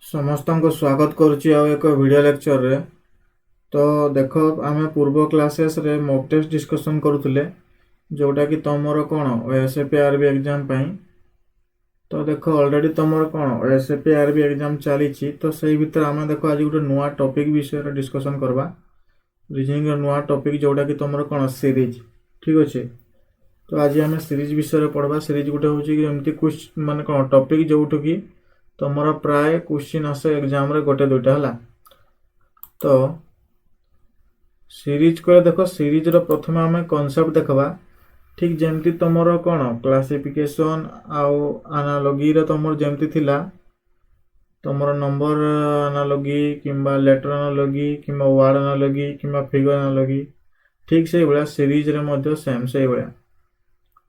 समस्त को स्वागत करुच्ची एक वीडियो लेक्चर रे। तो देख आम पूर्व क्लासेस रे मॉक टेस्ट डिस्कशन करुले जोटा कि तुमर कौन ओएसएपी आरबी एग्जाम पाई। तो देख ऑलरेडी तुमर कौन ओएसएपी आरबी एग्जाम चली। तो सही भितर आम देख आज गोटे नुआ टॉपिक विषय डिस्कशन करवा रीजनिंग नुआ टॉपिक जोटा कि तुमर कौन सीरीज ठीक अच्छे। तो आज आम सीरीज विषय पढ़वा। सीरीज गोटे हूँ क्वेश्चन मान कौन टॉपिक जो कि तुमर प्राय क्वेश्चन आसे एग्जाम रे गोटे दुईटा है। तो सीरीज को देख सीरीज रो प्रथम आम कॉन्सेप्ट देखबा ठीक जमती तुमर कौन क्लासिफिकेशन आउ एनालॉजी रे तुमर जमती थिला तुमर नंबर एनालॉजी किंबा लेटर एनालॉजी किंबा वर्ड एनालॉजी किंबा फिगर एनालॉजी ठीक से भाया सीरीज रे मध्य सेम से भाया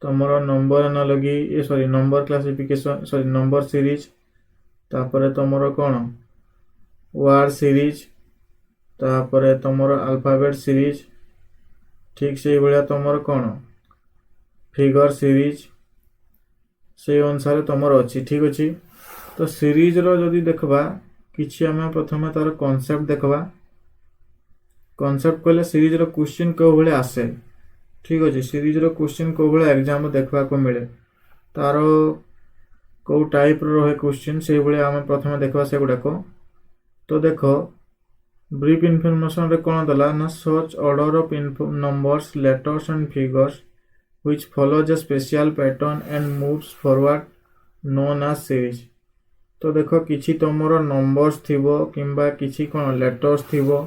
तुमर number analogy sorry number classification sorry number series तापरे तुमर कौन वर्ड सीरीज तापरे तुमर अल्फाबेट सीरीज ठीक से भाया तुमर कौन फिगर सीरीज से अनुसार तुमर अच्छी ठीक अच्छी। तो सीरीज रो जदि देखबा किछि आम प्रथम तार कॉन्सेप्ट देखबा। कॉन्सेप्ट कहले सीरीज रो क्वेश्चन को भले आसे ठीक अच्छे। सीरीज रो क्वेश्चन को भले एग्जाम देखबा को मिले तार को टाइप रहे क्वेश्चन से भाई आम प्रथम देखा से गुड़ाक। तो देख ब्रीफ इनफॉरमेशन रे कौन दला ना search order of numbers letters and figures which follows a special pattern and moves forward known as series. तो देख किछि तुमर नंबर्स थिबो किंबा किछि कौन लेटर्स थिबो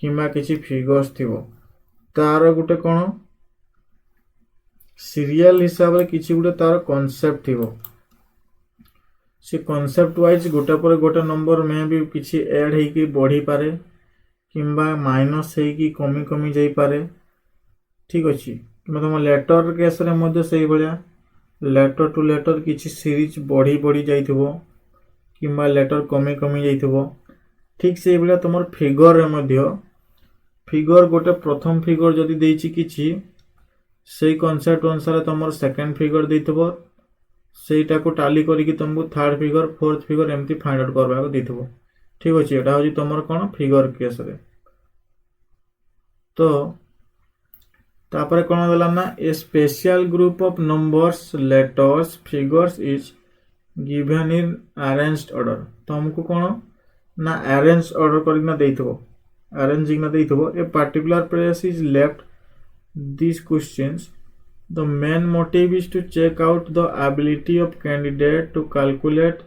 किंबा किछि फिगर्स थिबो तार गुटे कौन सीरियल हिसाब रे किछि गुटे तार कॉन्सेप्ट थिबो। से कॉन्सेप्ट वाइज गोटे पर गोटे नंबर में भी किसी ऐड होगी बढ़ी पारे किंबा माइनस होगी कमी कमी जाई पारे ठीक अच्छे। कि तुम लेटर केस रे मध्य से भाया लेटर टू लेटर किसी सीरीज बढ़ी बढ़ी जाइथिबो किंबा लेटर कमी कमी जाइथिबो ठीक से भाया तुम फिगर रे मध्य फिगर गोटे प्रथम फिगर जदि देइछि किछि से कॉन्सेप्ट अनुसार तुम सेकंड फिगर देइथिबो सेटा को टाली करिकी तुमको थर्ड फिगर फोर्थ फिगर एमती फाइंड आउट करबा को देथिबो ठीक अछि। एटा होजी तुमर कोन फिगर केस रे। तो तापर कोन देला ना a special group of numbers letters figures is given in arranged order. तुमको कोन ना अरेंज ऑर्डर करिना देथिबो अरेंजिंग ना देथिबो a particular place is left this questions. The main motive is to check out the ability of candidate to calculate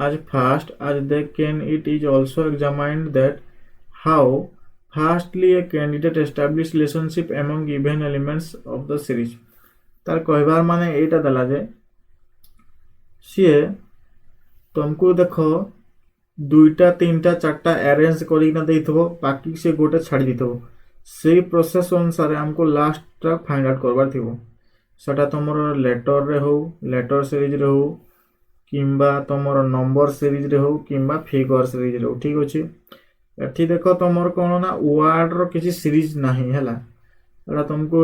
as fast as they can. It is also examined that how fastly a candidate establish relationship among given elements of the series. तार कहबार माने एटा दला जे CA तुमको देखो दुईटा तीनटा चारटा arrange करिना देइथबो बाकी से गोटे छाड़ी दिथबो से प्रोसेस अनुसार हमको लास्ट फाइंड आउट करबार थिबो सेटा तुमर लेटर रे हो लेटर सीरीज रे हो किंबा तुमर नंबर सीरीज रे हो किंबा फिगर सीरीज रे हो ठीक अछि। एठी देखो तुमर कोन ना वर्ड रो किछि सीरीज नाही हैला एटा तुमको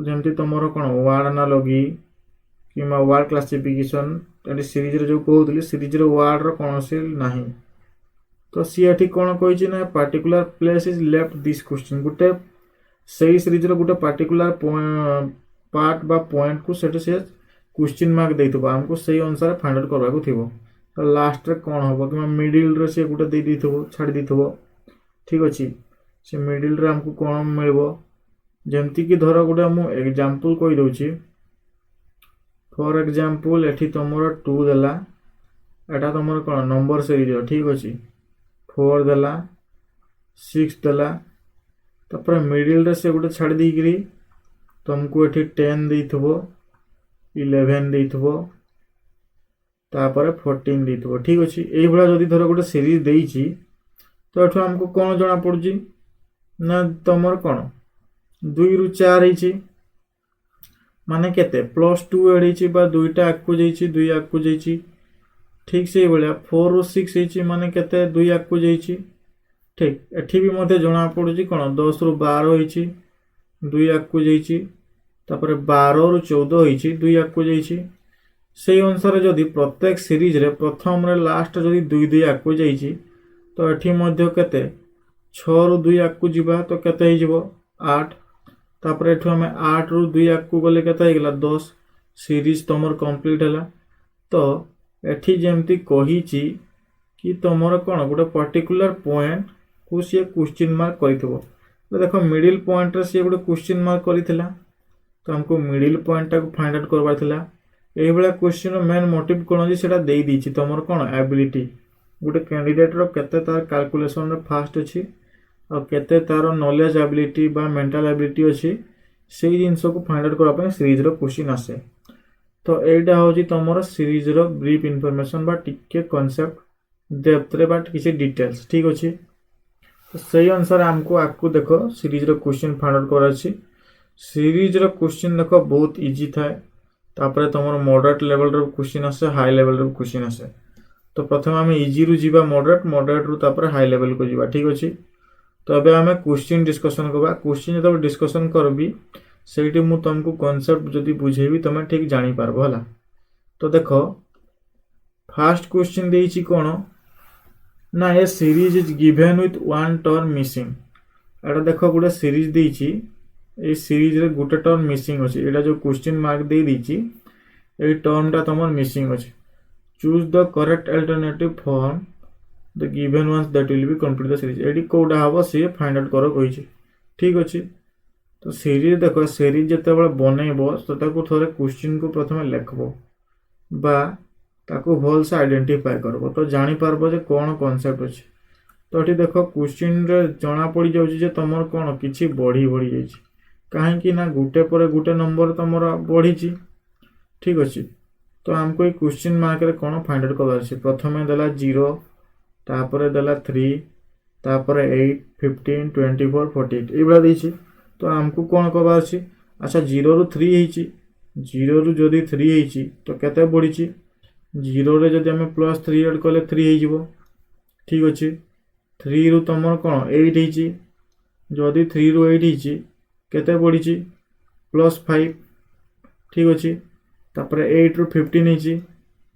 जेमति तुमर कोन वर्ड एनालॉजी किंबा वर्ड क्लासिफिकेशन एटी सीरीज रे जो कहउतली सीरीज रे वर्ड रो कोनोसी नाही। तो सी एठी कोन कहिछि ना particular place is left this question गुटे सही सीरीज रो गुटे पर्टिकुलर पार्ट बा पॉइंट को सेट से क्वेश्चन मार्क देइथबो हमको सही अनुसार फाइंड आउट करबा को थिबो। तो लास्ट रे कोन होबो कि मिडिल रे से गुटे दे दिथबो छाडी दिथबो ठीक अछि। से मिडिल रे हमको कोन मिलबो जेमति कि धरो गुटे मु एग्जांपल कहि दउछि। फॉर एग्जांपल एठी तमरो 2 देला एटा तमरो कोन नंबर सीरीज ठीक अछि 4 देला 6 देला तापर मिडिल रे से गुटे छाडी देइकरी तुमको एठी 10 देइथबो 11 देइथबो तापर 14 देइथबो ठीक अछि। एई भला जदी धरो गुटे सीरीज देइछि तो एठो हमको कोन जणा पड़ुछि ना तमर कोन 2 रु 4 हिछि माने केते +2 एड हिछि बा दुईटा आकु जइछि 2 आकु जइछि ठीक से भला 4 रु 6 हिछि माने केते 2 आकु जइछि ठीक। एठी भी मते जणा पड़ुछि कोन 10 रु 12 हिछि 2 आकु जइछि तापर 12 रु 14 हिछि 2 आकु जइछि সেই অনুসারে যদি প্রত্যেক সিরিজরে প্রথমরে লাস্ট যদি 2 2 আଗକୁ ଯାଇଛି তো এଠି ମଧ୍ୟ କେତେ 6 ରୁ 2 ଆଗକୁ ଯିବା ତ କେତେ ହେଇଯିବ 8 ତାପରେ ଏଠୁ ଆମେ 8 ରୁ 2 ଆଗକୁ ଗଲେ କେତେ ହେଇଗଲା 10 ସିରିଜ ତମର କମ୍ପ୍ଲିଟ ହେଲା। ତ ଏଠି ଯେମିତି କହିଛି कि तुमर कौन गोटे पर्टिकुलर पॉइंट को सी क्वेश्चन मार्क कर देख मिडिल पॉइंट रे सी गोटे क्वेश्चन मार्क करथिला तो हमको मिडिल पॉइंट टाक फाइंड आउट करबार थिला। एही बेला क्वेश्चन मेन मोटिव कोन जे सेटा देई दीची तुमर कौन एबिलिटी गोटे कैंडिडेट रो केते तार कैलकुलेशन रे फास्ट अछि और केते तार नॉलेज एबिलिटी बा मेंटल एबिलिटी अछि सेही जिंस को फाइंड आउट करबा पय सीरीज रो क्वेश्चन आसे। तो एटा होची तुमर सीरीज रो ब्रीफ इंफॉर्मेशन बा टिके कांसेप्ट डेप्थ रे बाट किसी डिटेल्स ठीक अच्छे। तो सही अनुसार हमको आपको देखो सीरीज रो क्वेश्चन फाइंड आउट कर अछि। सीरीज रो क्वेश्चन देखो बहुत इजी थाए तापर तुमर मॉडरेट लेवल रो क्वेश्चन आसे हाई लेवल रो क्वेश्चन आसे। तो प्रथम हम इजी रु जीवा मॉडरेट रु तापर हाई लेवल को जीवा ठीक अच्छे। तो अबे हमें क्वेश्चन डिस्कशन करबा क्वेश्चन जब डिस्कशन करबी सेठी मु तुमको कांसेप्ट जदी बुझेबी तमे ठीक जानि पारबो हला। तो देखो फर्स्ट क्वेश्चन देइची कोन ना a series is given with one term missing. एटा देखो गोटे सीरीज देइची ए सीरीज रे गोटे टर्म मिसिंग अछि एटा जो क्वेश्चन मार्क दे दीची ए टर्म टा तमर मिसिंग अछि। Choose the correct alternative form the given ones that will be complete the series एडी कोडा हबो से फाइंड आउट करो कहिची ठीक अछि। तो सीरीज देखो सीरीज जते बळे बनेबो तो ताको थोरे क्वेश्चन को प्रथमे लिखबो बा ताको भल से आइडेंटिफाई करबो तो जानि पारबो जे कोन कांसेप्ट अछि। तो एठी देखो क्वेश्चन रे जणा पड़ी जाउची जे तमर कोन किछि बढ़ी जाइछि काहे कि ना गुटे पर गुटे नंबर तमर बढ़ीची ठीक अछि। तो हमको ए क्वेश्चन मार्क रे कोन फाइंड आउट करबा अछि प्रथमे देला 0 तापरे देला 3 तापरे 8 15 24 48 एबा दैछि। तो हमको कोन करबा अछि अच्छा 0 रु 3 हेछि 0 रु जदी 3 हेछि तो केते बढ़ीची 0 रे जदी हमें +3 ऐड कले 3 हे जिवो ठीक अछि। 3 रु तमर कोन 8 हेछि जदी 3 रु 8 हेछि केते बढ़ीची +5 ठीक अछि। तापर 8 रु 15 हेछि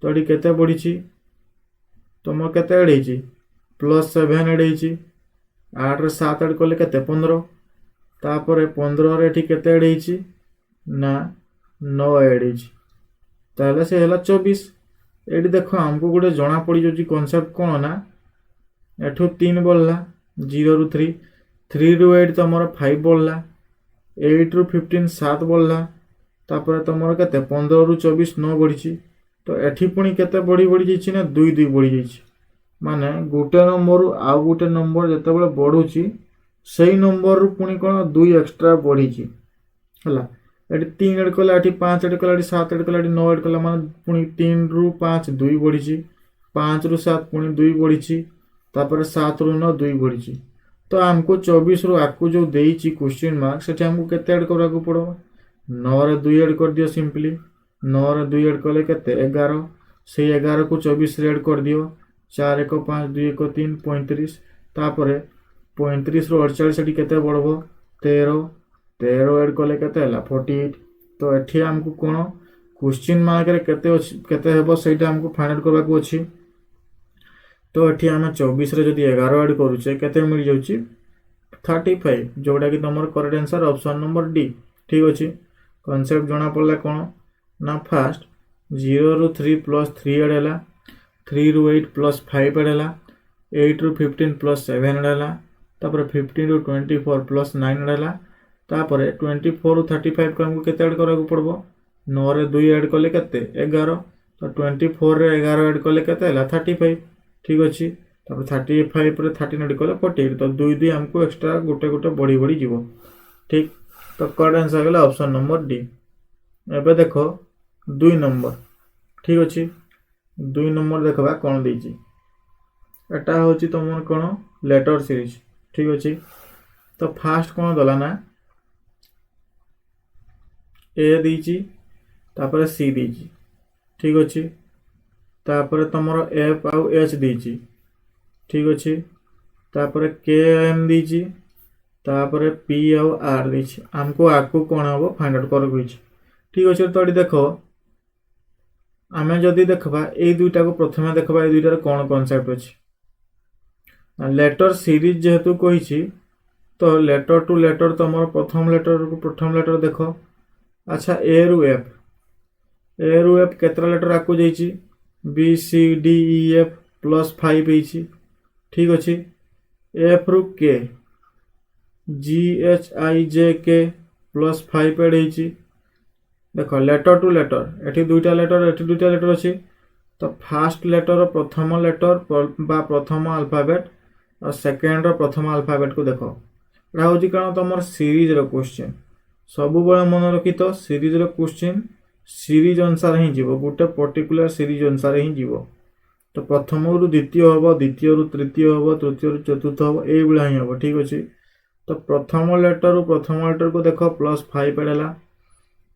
तो एडी केते बढ़ीची तमर केते ऐड हेछि +7 ऐड हेछि 8 रे 7 ऐड कले केते 15 तापर 15 रे एठी केते ऐड हेछि ना 9 ऐड हेछि ताले से हला 24। एटी देखो हमको गोटे जना पड़ी जाउची कांसेप्ट कोन ना एठो 3 बोलला 0 रु 3 3 रु 8 तमरो 5 बोलला 8 रु 15 7 बोलला तापर तमरो केते 15 रु 24 9 बढ़ीची। तो एठी पुनी केते बढ़ी जाइची ना 2 2 बढ़ी जाइची माने गोटे नंबर रु आ गोटे नंबर जते बेले बढ़ुची सेही नंबर रु पुनी कोन 2 एक्स्ट्रा बढ़ीची हला। एटी 3 ऐड कला एटी 5 ऐड कला एटी 7 ऐड कला एटी 9 ऐड कला माने पुनी 3 रु 5 2 बढ़ीची 5 रु 7 पुनी 2 बढ़ीची तापर 7 रु 9 2 बढ़ीची। तो हमको 24 रु आकु जो देइची क्वेश्चन मार्क सेठी हमको केते ऐड करबा को पड़ो 9 रे 2 ऐड कर दियो सिंपली 9 रे 2 ऐड कले केते 11 से 11 को 24 रे ऐड कर दियो 4 1 5 2 1 3 35 तापर 35 रु 48 सेठी केते बढ़बो 13 13 ऐड कले केते हला 48। तो एठी हमको कोन क्वेश्चन मार्क रे केते हेबो सेटा हमको फाइंड आउट करबा को अछि। तो एठी हम 24 रे जदी 11 ऐड करूचे केते मिल जाउची 35 जोडा कि तमर correct answer option number D ठीक अछि। कांसेप्ट जणा पड़ला कोन ना फर्स्ट 0 रु 3 + 3 ऐड हला 3 रु 8 + 5 ऐड हला 8 रु 15 + 7 ऐड हला तापर 15 रु 24 + 9 ऐड हला तापर 24 रु 35 को हमको केते ऐड करा को पड़बो 9 रे 2 ऐड कले केते 11 तो 24 रे 11 ऐड कले केते हला 35 ठीक अछि। तापर 35 रे 13 ऐड कले 48 तो 2 2 हमको एक्स्ट्रा गोटे गोटे बढ़ी जीवो ठीक। तो करेक्ट आंसर गला ऑप्शन नंबर डी। एबे देखो 2 नंबर ठीक अछि 2 नंबर देखबा कोन देइची एटा होची तमर कोन लेटर सीरीज ठीक अछि। तो फर्स्ट कोन दला ना ए दीची तापर सी दीची ठीक अछि तापर तमरो एफ आउ एच दीची ठीक अछि तापर के एम दीची तापर पी आउ आर दीची हमको आकु कोन हबो फाइंड आउट करो कहिची ठीक अछि। तो एडी देखो आमे जदि देखबा ए दुईटा को प्रथमे देखबा ए दुईटार कौन कॉन्सेप्ट अछि लेटर सीरीज जेहेतु कहिछि तो लेटर टू लेटर तमर प्रथम लेटर देखो अच्छा ए रु एफ केतरा लेटर आकु जाइछि B C D E F plus 5 होइछि ठीक अछि एफ रु के जी एच आई जे के प्लस 5 एड होइछि देखो लेटर टू लेटर एठी दुईटा लेटर अछि तो फास्ट लेटर प्रथम लेटर बा प्रथम अल्फाबेट और सेकेंड रो प्रथम अल्फाबेट को देखो एटा होछि कारण तमर सीरीज रो क्वेश्चन सब बेले मन रखी तो सीरीज रो क्वेश्चन सीरीज अनुसार ही जीवो गोटे पर्टिकुलर सीरीज अनुसार ही जीवो तो प्रथम रु द्वितीय हबो द्वितीय रु तृतीय हबो तृतीय रु चतुर्थ हबो एई बेला ही हबो ठीक अछि तो प्रथम लेटर को देखो प्लस 5 पड़ेला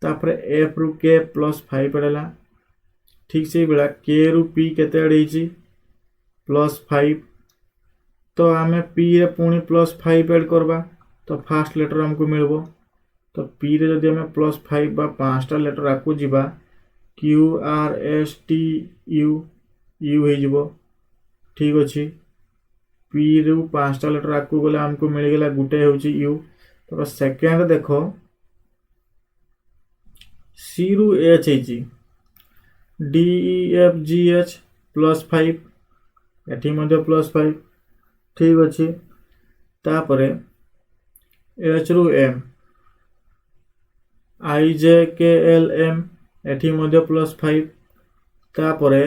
तापर एफ रु के प्लस 5 पड़ेला ठीक से बेला के रु पी केते एडैछि प्लस 5 तो आमे पी रे पुणी प्लस 5 ऐड करबा तो फास्ट लेटर हमको मिलबो तो पी रे जदि हमें प्लस 5 बा पांचटा लेटर आकु जिबा Q R S T U U हे जिवो ठीक अछि पी रु पांचटा लेटर आकु गले हमको मिल गेला गुटे होछि यू तो सेकंड देखो सी रु एच हेछि D E F G H plus 5 एठी मध्ये प्लस 5 ठीक अछि तापरे एच रु एम आई जे के एल एम एठी मध्ये प्लस 5 तापरे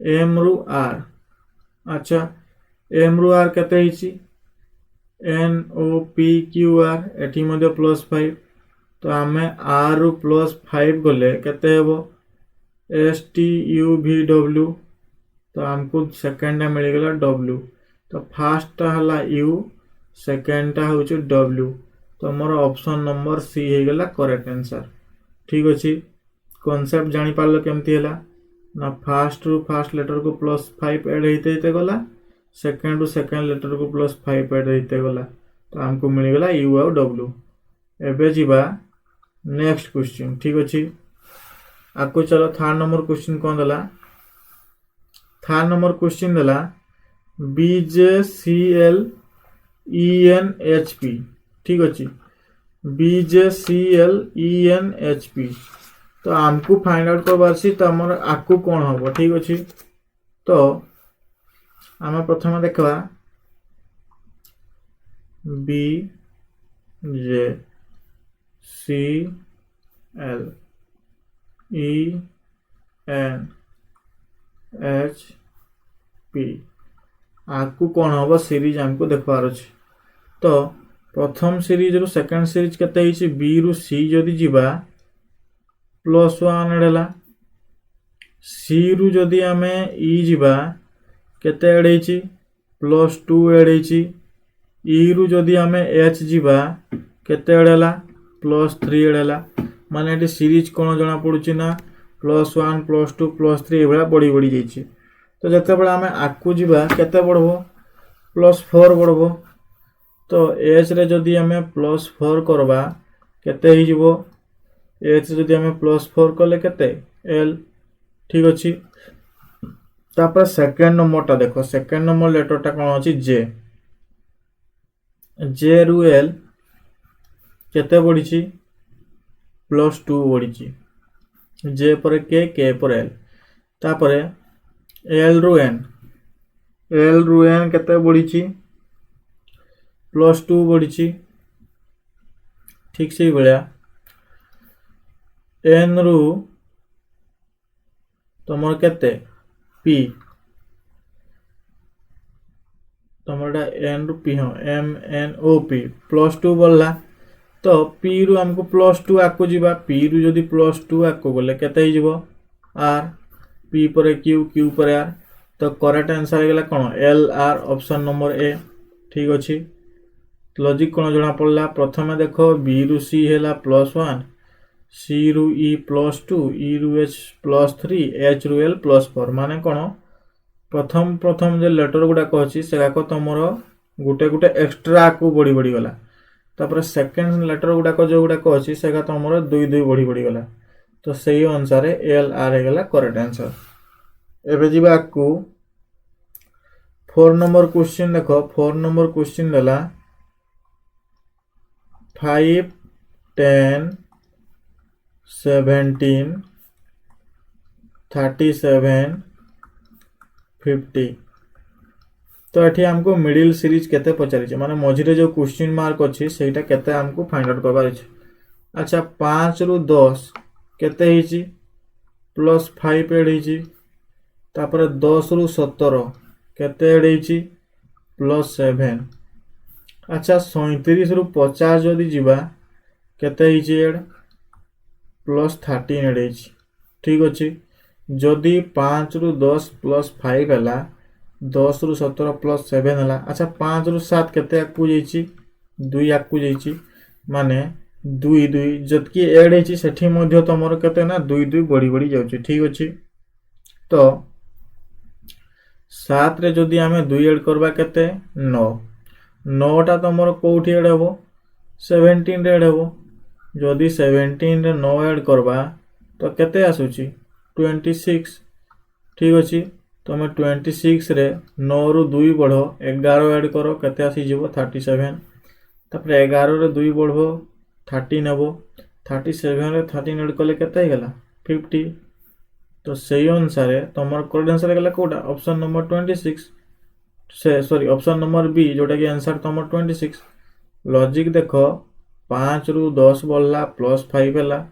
एम रु आर अच्छा एम रु आर केते हिची N O P Q R एठी मध्ये प्लस 5 तो आमे आर रु प्लस 5 गले केते हेबो S T you V W तो हमको सेकंड मिल गला डब्ल्यू तो फास्ट हला यू सेकंड टा होची डब्ल्यू तो मोर ऑप्शन नंबर सी हे गला करेक्ट आंसर ठीक अछि कांसेप्ट जानि पारलो केमती हैला ना फास्ट रु फास्ट लेटर को प्लस 5 ऐड हेते गला सेकंड रु सेकंड लेटर को प्लस 5 ऐड हेते गला तो हमको मिल गला यू और डब्ल्यू एबे जीवा नेक्स्ट क्वेश्चन ठीक अछि आको चलो थर्ड नंबर क्वेश्चन कोन दला थर्ड नंबर क्वेश्चन दला B J C L E N H P ठीक अछि B J C L E N H P तो हमको फाइंड आउट करबार छी त हमर आकु कोन होबो ठीक अछि तो हम प्रथम देखबा B J C L E N H P आकु कोन होबो सीरीज हमको देखबार अछि तो प्रथम सीरीज रु सेकंड सीरीज केते हिची बी रु सी जदि जिबा प्लस 1 एडला सी रु जदि हमें ई जिबा केते एडैछि प्लस 2 एडैछि ई रु जदि हमें एच जिबा केते एडला प्लस 3 एडला माने एटी सीरीज कोन जणा पडुछि ना प्लस 1 प्लस 2 प्लस 3 एबला बड़ी जाइछि तो जते बेला हमें आकु जिबा केते पडबो प्लस 4 पडबो तो एच रे जदि हमें प्लस 4 करबा केते ही जिवो एच जदि हमें प्लस 4 करले केते एल ठीक अछि तापर सेकंड नंबर टा देखो सेकंड नंबर लेटर टा कोन अछि जे जे रु एल केते बढिछि प्लस 2 बढिछि जे पर के पर एल तापर एल रु एन केते बढिछि प्लस 2 बढ़ी ठीक से भाया एन रु तुम केते पी तुम एन रु पी हाँ M N O P plus 2 बढ़ला तो पी रु हमको प्लस 2 आको जीवा पी रु जदि प्लस 2 आको गले केते ही जीवो आर पी पर क्यू क्यू पर आर तो करेक्ट आंसर गेला कोन L R option number A ठीक अछि लॉजिक कोन जणा पड़ला प्रथमे देखो बी रु सी हैला प्लस 1 सी रु ई प्लस 2 ई रु एच प्लस 3 एच रु एल प्लस 4 माने कोन प्रथम जे लेटर गुडा कहछि सेगा को तमरो गुटे एक्स्ट्रा को बढ़ी गला तापर सेकंड लेटर गुडा को जो गुडा कहछि सेगा तमरो 2 बढ़ी गला तो सही अनुसार एल आर होगा करेक्ट आंसर। एबे जीवा को 4 नंबर क्वेश्चन देख 4 नंबर क्वेश्चन देला 5 10 17 37 50 तो ये हमको मिडिल सीरीज केते पचारि माने मझिरे जो क्वेश्चन मार्क अच्छी सेटा केते हमको फाइंड आउट करबार अछि। अच्छा 5 रु 10 केते हिची प्लस 5 एड हिची तापर 10 रु 17 केते एड हिची प्लस 7। अच्छा 37 रु 50 जदि जीवा केते हिची एड प्लस 13 एड हिची ठीक अछि। जदि 5 रु 10 प्लस 5 हला 10 रु 17 प्लस 7 हला। अच्छा 5 रु 7 केते आकु जाईची 2 आकु जाईची माने 2 2 जतकी ऐड हेची सेठी मध्ये तमरो केते ना 2 2 बढ़ी बढ़ी जाउची ठीक अछि। तो 7 रे जदि आमे 2 ऐड करबा केते 9 9 टा तमरो कोठी ऐड हेबो 17 रे ऐड हेबो। जदि 17 रे 9 ऐड करबा तो केते आसुची 26 ठीक अछि। तुम 26 रे 9 रु 2 बढ़ 11 ऐड करो केते आसी जीवो 37 तापर 11 रे 2 बढ़ो 13 हेबो 37 रे 13 ऐड कले केते हेगला 50। तो सही अनुसार तुमर करेक्ट आंसर हेगला कोटा ऑप्शन नंबर 26 से सॉरी ऑप्शन नंबर बी जोटा कि आंसर तुमर 26। लॉजिक देखो 5 रु 10 बढ़ला प्लस 5 हला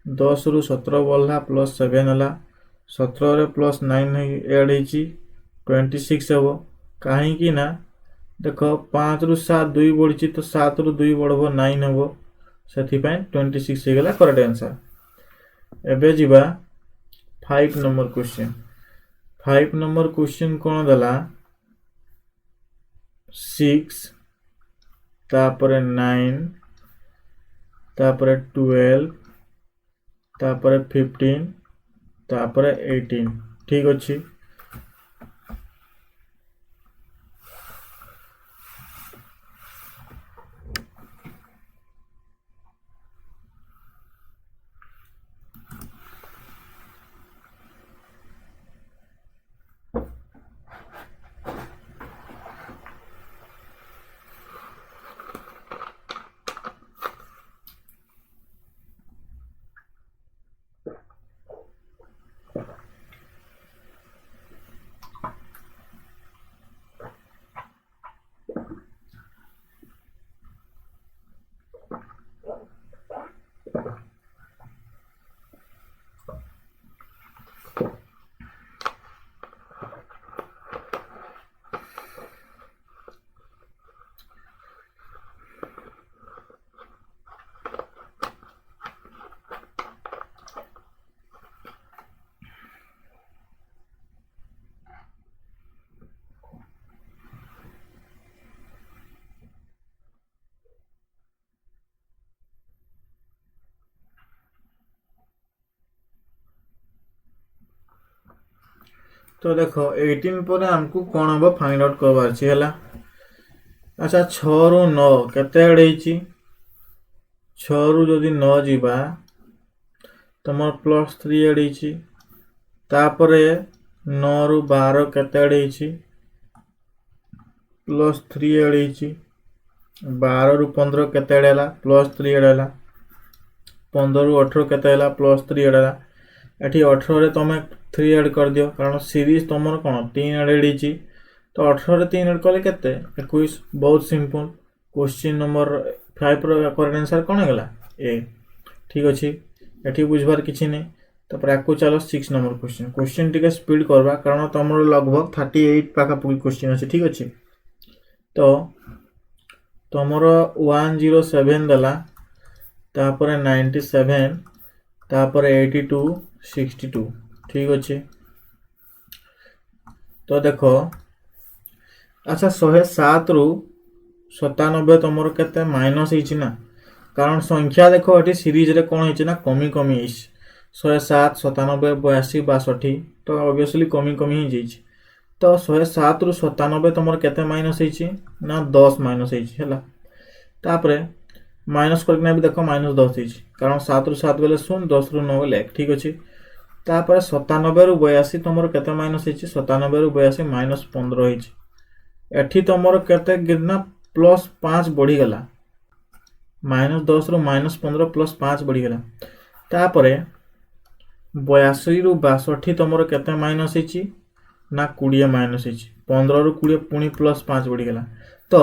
10 रु 17 बढ़ला प्लस 7 हला 17 रे प्लस 9 ऐड हेची 26 हेबो काहे कि ना देखो 5 रु 7 2 बढ़ी तो 7 रु 2 बढ़बो 9 हेबो सेथि पय 26 हे गेला करेक्ट आंसर। एबे जीवा 5 नंबर क्वेश्चन 5 नंबर क्वेश्चन कोन दला 6 तापर 9 तापर 12 तापर 15 तापर 18 ठीक अछि। तो देखो 18 पर हमको कौन हम फाइंड आउट करबार अछि हला। अच्छा 6 रु 9 केते ऐड हेची 6 रु जदि 9 जीवा तमर प्लस 3 ऐड हेची तापरे 9 रु 12 केते ऐड हेची प्लस 3 ऐड हेची 12 रु 15 केते ऐड हला प्लस 3 ऐड हला 15 रु 18 केते हला प्लस 3 ऐड हला। एठी 18 रे तमे 3 ऐड कर दियो कारण सीरीज तमर कोन 3 ऐड हेची तो 18 रे 3 ऐड कले केते 21 बहुत सिंपल। क्वेश्चन नंबर 5 रो करेक्ट आंसर कोन हेगला ए ठीक अछि। एठी बुझबार किछि नै तापर आकु चलो 6 नंबर क्वेश्चन क्वेश्चन टिके स्पीड करबा कारण तमर लगभग 38 पाखा पूरी क्वेश्चन अछि ठीक अछि। तो तमर 107 दला तापर 97 तापर 82 62 ठीक अच्छे। तो देखो अच्छा 107 रु 97 तुम के माइनस ना कारण संख्या देखो ये सीरीज रे कौन है ना कमी कमी 107 97 82 62 तो ऑब्वियसली कमी कमी ही जाइए। तो 107 रु 97 तुम के माइनस ना 10 माइनस है तापरे माइनस करके भी देख -10 है कारण 7 रु 7 बेले 0 10 रु 9 बेले 1 ठीक अच्छे। तापर 97 रु 82 तुम केते माइनस है 97 रु 82 -15 है एठी तुम केते गिरना +5 बढ़ी गला -10 रु -15 +5 बढ़ी गला। तापर 82 रु 62 तुम केते माइनस है ना 20 माइनस है 15 रु 20 पुणी +5 बढ़ी गला। तो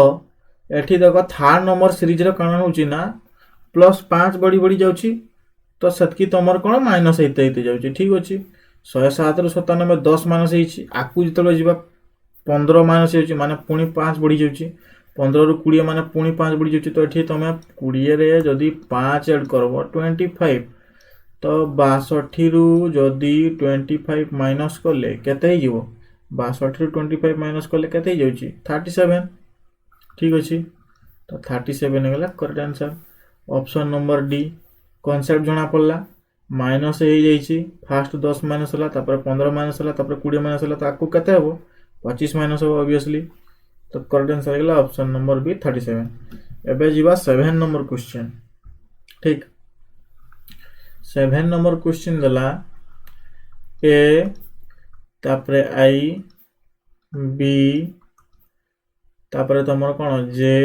एठी देखो थर्ड नंबर सीरीज रे कण होची ना +5 बढ़ी बढ़ी जाउची तो सेतकी तुमर कोन माइनस हेते जाउची ठीक अछि। 107 रु 97 10 माइनस हेची आकु जतलो जिबा 15 माइनस हेची माने पुणी 5 बढ़ी जाउची 15 रु 20 माने पुणी 5 बढ़ी जाउची। तो एठी तमे 20 रे जदी 5 ऐड करबो 25 तो 62 रु जदी 25 माइनस करले केते हे जिवो 62 रु 25 माइनस करले केते हे जाउची 37 ठीक अच्छे। तो 37 गला correct answer option number D. Concept जना पड़ला माइनस हो जाइए फास्ट 10 माइनस होला 15 माइनस होला 20 माइनस होला तो आपको केते हेबो 25 माइनस हो ऑब्वियसली। तो करेक्ट आंसर गला ऑप्शन नंबर बी 37। एबे जीवा 7 नंबर क्वेश्चन ठीक 7 नंबर क्वेश्चन दला ए तापरे आई बी तापरे तुम कौन जे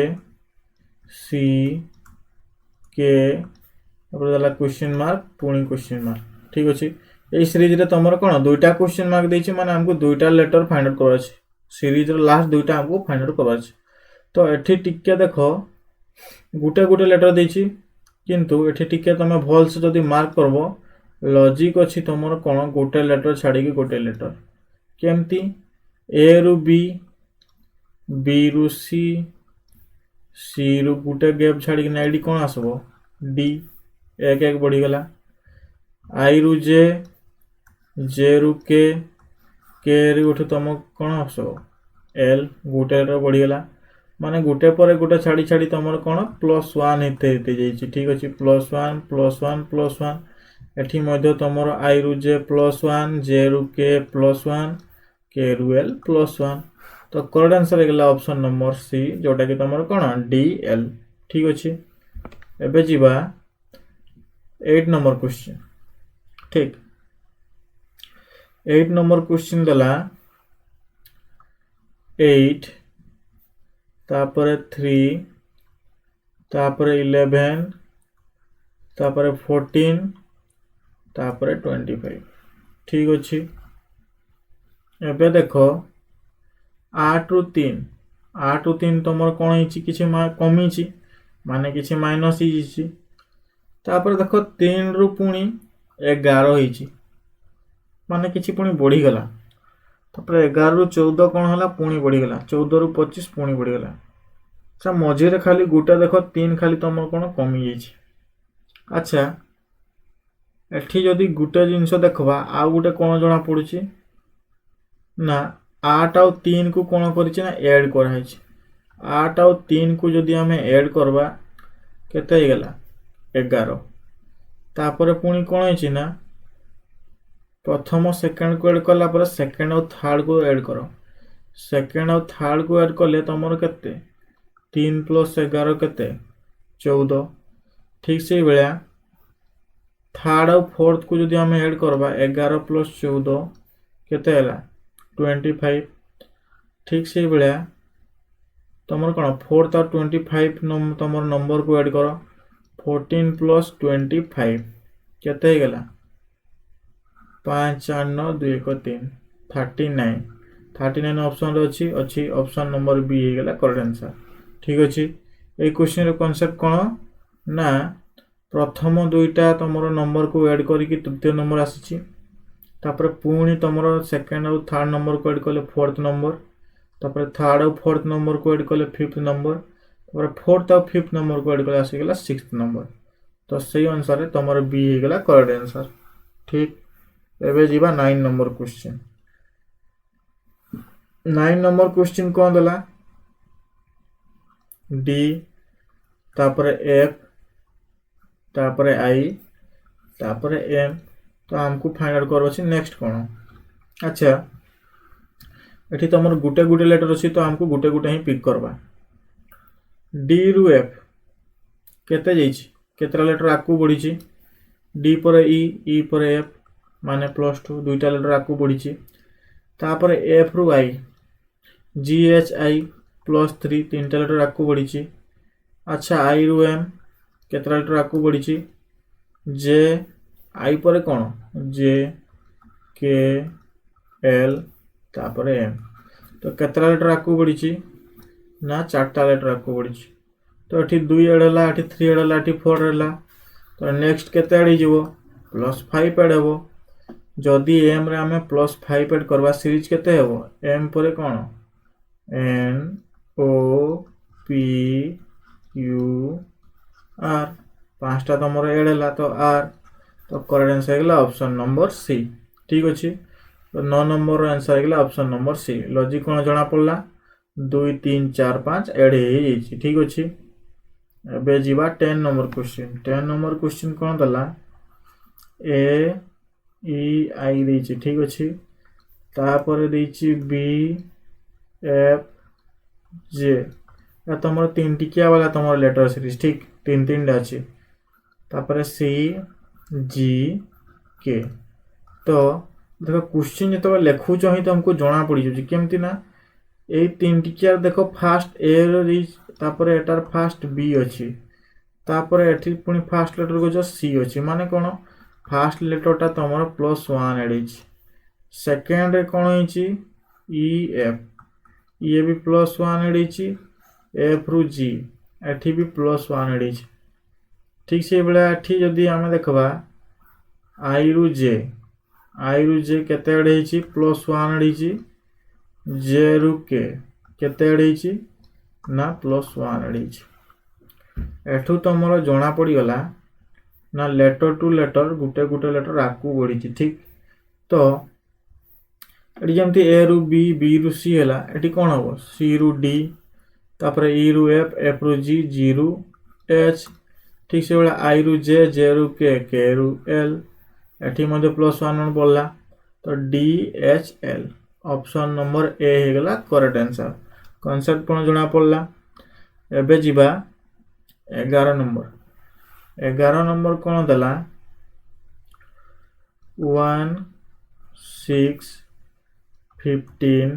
सी के तापरे क्वेश्चन मार्क पुणी क्वेश्चन मार्क ठीक अच्छे। ये सीरीज रे तुम कौन दुईटा क्वेश्चन मार्क देछि माने हमको दुईटा लेटर फाइंड आउट करबा छै सीरीज रे लास्ट दुईटा हमको फाइंड आउट करबा छै। तो एठी टिके देखो गुटे गुटे लेटर देछि किंतु एठी टिके तुम भल से जदी मार्क करबो लॉजिक अछि तुमर कौन गुटे लेटर छाड़ी के गुटे लेटर केमती ए रु बी बी रु सी सी रु गुटे गैप छाड़ी ना एडी कौन आसबो डी एक एक बढ़ी गला आई रु जे रु के रु उठे तुम कौन आसबो एल गुटे बढ़ी गला माने गुटे पर गुटे छाड़ी छाड़ी तुम कौन +1 हेते जाइछि ठीक अछि +1 +1 +1 एठी मध्य तुमर आई रु जे +1 जे रु के +1 के रु एल +1। तो करेक्ट आंसर गला ऑप्शन नंबर सी जोटा कि तुम कौन डी एल ठीक अच्छे। एबे जीवा 8 नंबर क्वेश्चन ठीक 8 नंबर क्वेश्चन दला 8 तापरे 3 तापरे 11 तापरे 14 तापरे 25 ठीक अच्छे। एबे देखो 8 रु 3 तुम कौन होइछि किछि कमी छि माने किछि माइनस हिछि तापर देखो 3 रु पुणी 11 होइछि माने किछि पुणी बढ़ी गला तापर 11 रु 14 कौन होला पुणी बढ़ी गला 14 रु 25 पुणी बढ़ी गला अच्छा मझे रे खाली गुटा देखो 3 खाली तुम कौन कमी जाइछि। अच्छा एठी जदी गुटे जिंस देखबा आ गुटे कौन जणा पडुछि ना 8 आउ 3 को कौन करिछि ना ऐड करा हैछि 8 आउ 3 को जदी हमें ऐड करबा केते हे गेला 11 तापर पुणी कौन हैछि ना प्रथम सेकंड को ऐड करला पर सेकंड और थर्ड को ऐड करो सेकंड और थर्ड को ऐड करले तमर केते 3 + 11 केते 14 ठीक से बेला थर्ड और फोर्थ को जदी हमें ऐड करबा 11 + 14 केते हैला 25 ठीक से बेला तुम कौन फोर्थ और 25 तुम नंबर को ऐड करो 14 + 25 केते हे गेला 5 4 9 2 1 3 39 ऑप्शन रे अछि ऑप्शन नंबर बी हे गेला करेक्ट आंसर ठीक अछि। ए क्वेश्चन रे कांसेप्ट कोन ना प्रथम दुईटा तुमरो नंबर को ऐड करी कि तृतीय नंबर आसीछि तापर पुणी तुमरो सेकंड और थर्ड नंबर को ऐड करले फोर्थ नंबर तापर थर्ड और फोर्थ नंबर को ऐड करले फिफ्थ नंबर तापर फोर्थ और फिफ्थ नंबर को ऐड करले आसी गेला सिक्स्थ नंबर। तो सही आंसर है तुमरो बी हे गेला करेक्ट आंसर ठीक। एबे जीवा 9 नंबर क्वेश्चन 9 नंबर क्वेश्चन कोन दला डी तापर एफ तापर आई तापर एम तो हमको फाइंड आउट करबो छी नेक्स्ट कोन। अच्छा एठी तमर गुटे गुटे लेटर अछि तो हमको गुटे गुटे ही पिक करबा डी रु एफ केते जाइछि केतरा लेटर आकु बढ़िछि डी पर ई पर एफ माने +2 दुईटा लेटर आकु बढ़िछि तापर एफ रु आई जी एच आई +3 तीनटा लेटर आकु बढ़िछि अच्छा आई रु एम केतरा लेटर आकु बढ़िछि जे आई पर कोन जे के एल तापर एम तो केतरा लेटर आकु बढ़िछि ना 4टा लेटर आकु बढ़िछि तो एठी 2 एड हला एठी 3 एड हला एठी 4 हला तो नेक्स्ट केते एड हिजबो +5 एड हेबो जदि एम रे हमें +5 एड करबा सीरीज केते हेबो एम परे कोन N O P U R पांचटा तमरो एड हला तो आर तो करेक्ट आंसर गेला ऑप्शन नंबर सी ठीक अछि तो 9 नंबर आंसर गेला ऑप्शन नंबर सी लॉजिक कोन जणा पड़ला 2 3 4 5 एड हे जाइछि ठीक अछि एबे जीवा 10 नंबर क्वेश्चन कोन दला ए ई आई देछि ठीक अछि तापर देछि बी एफ जे या तमरो तीन टिकिया वाला तमरो लेटर सीरीज ठीक तीन तीन डा अछि तापर सी जी के तो देखो क्वेश्चन जतो लेखु चहि त हमको जणा पड़ी जछि केमति ना ए तीन टिकिया देखो फास्ट ए रीच तापर एटार फास्ट बी अछि तापर एठी पुनी फास्ट लेटर को जो सी अछि माने कोन फास्ट लेटर टा तमरो +1 एड अछि सेकंड रे कोन अछि ई एफ ये भी +1 एड अछि एफ रु जी एठी भी +1 एड अछि ठीक से बेला एठी जदी हमें देखबा आई रु जे केते एड अछि +1 एड अछि जे रु के केते एड अछि ना +1 एड अछि एठू तमरो जणा पड़ी गला ना letter to letter Gute Gute letter आकु बढ़ी ठीक तो एटी जमती ए रु बी रु सी हैला एटी कोन हो सी रु डी तापर ई रु एफ रु जी रु एच ठीक से बेला आई रु जे रु के रु एल एटी मध्ये +1 बोलला तो D H L option number A हे गला करेक्ट आंसर कांसेप्ट कोन जणा पड़ला एबे जीवा 11 नंबर कोन दला 1 6 15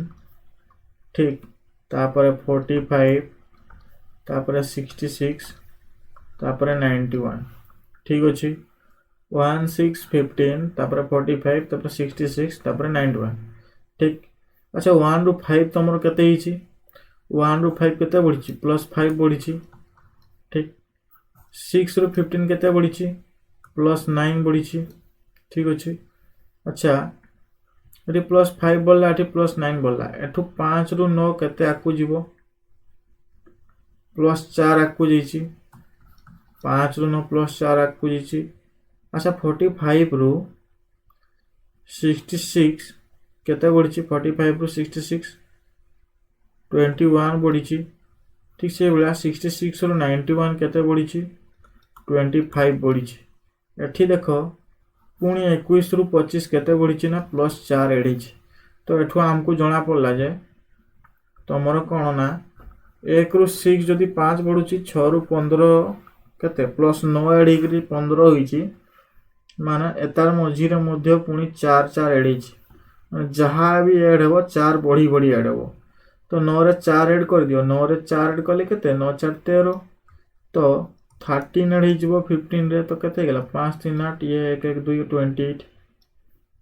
ठीक तापर 45 तापर 66 तापर 91 ठीक अछि 1 6 15 तापर 45 तापर 66 तापर 91 ठीक अच्छा 1 रु 5 तमरो केते हिची 1 रु 5 केते बढ़िची +5 बढ़िची ठीक 6 रु 15 केते बढ़िची +9 बढ़िची ठीक अछि अच्छा एटी +5 बोलला एटी +9 बोलला एठू 5 रु 9 केते आकु जीवो +4 आकु जैची 5 रु 9 +4 आकु जैची अच्छा 45 रु 66 केते बढ़िची 45 रु 66 21 बढ़िची ठीक से बेला 66 रु 91 केते बढ़िची 25 बढ़िची एठी देखो पुणी 21 रु 25 केते बढ़िची ना +4 एडिची तो एठू हमको जणा पड़ला जे तमरो कोन ना 1 रु 6 जदी 5 बढ़ुची 6 रु 15 केते +9 एडिकरी 15 होईची माने एतार मझी रे मध्य पुणी 4 एडिची जहां भी ऐड हेबो 4 बढ़ी ऐड हेबो तो 9 रे 4 ऐड कर दियो 9 रे 4 ऐड कले केते 9 4 13 तो 13 ऐड हिजबो 15 रे तो केते गेला 5 3 8 ये 1 1 2 28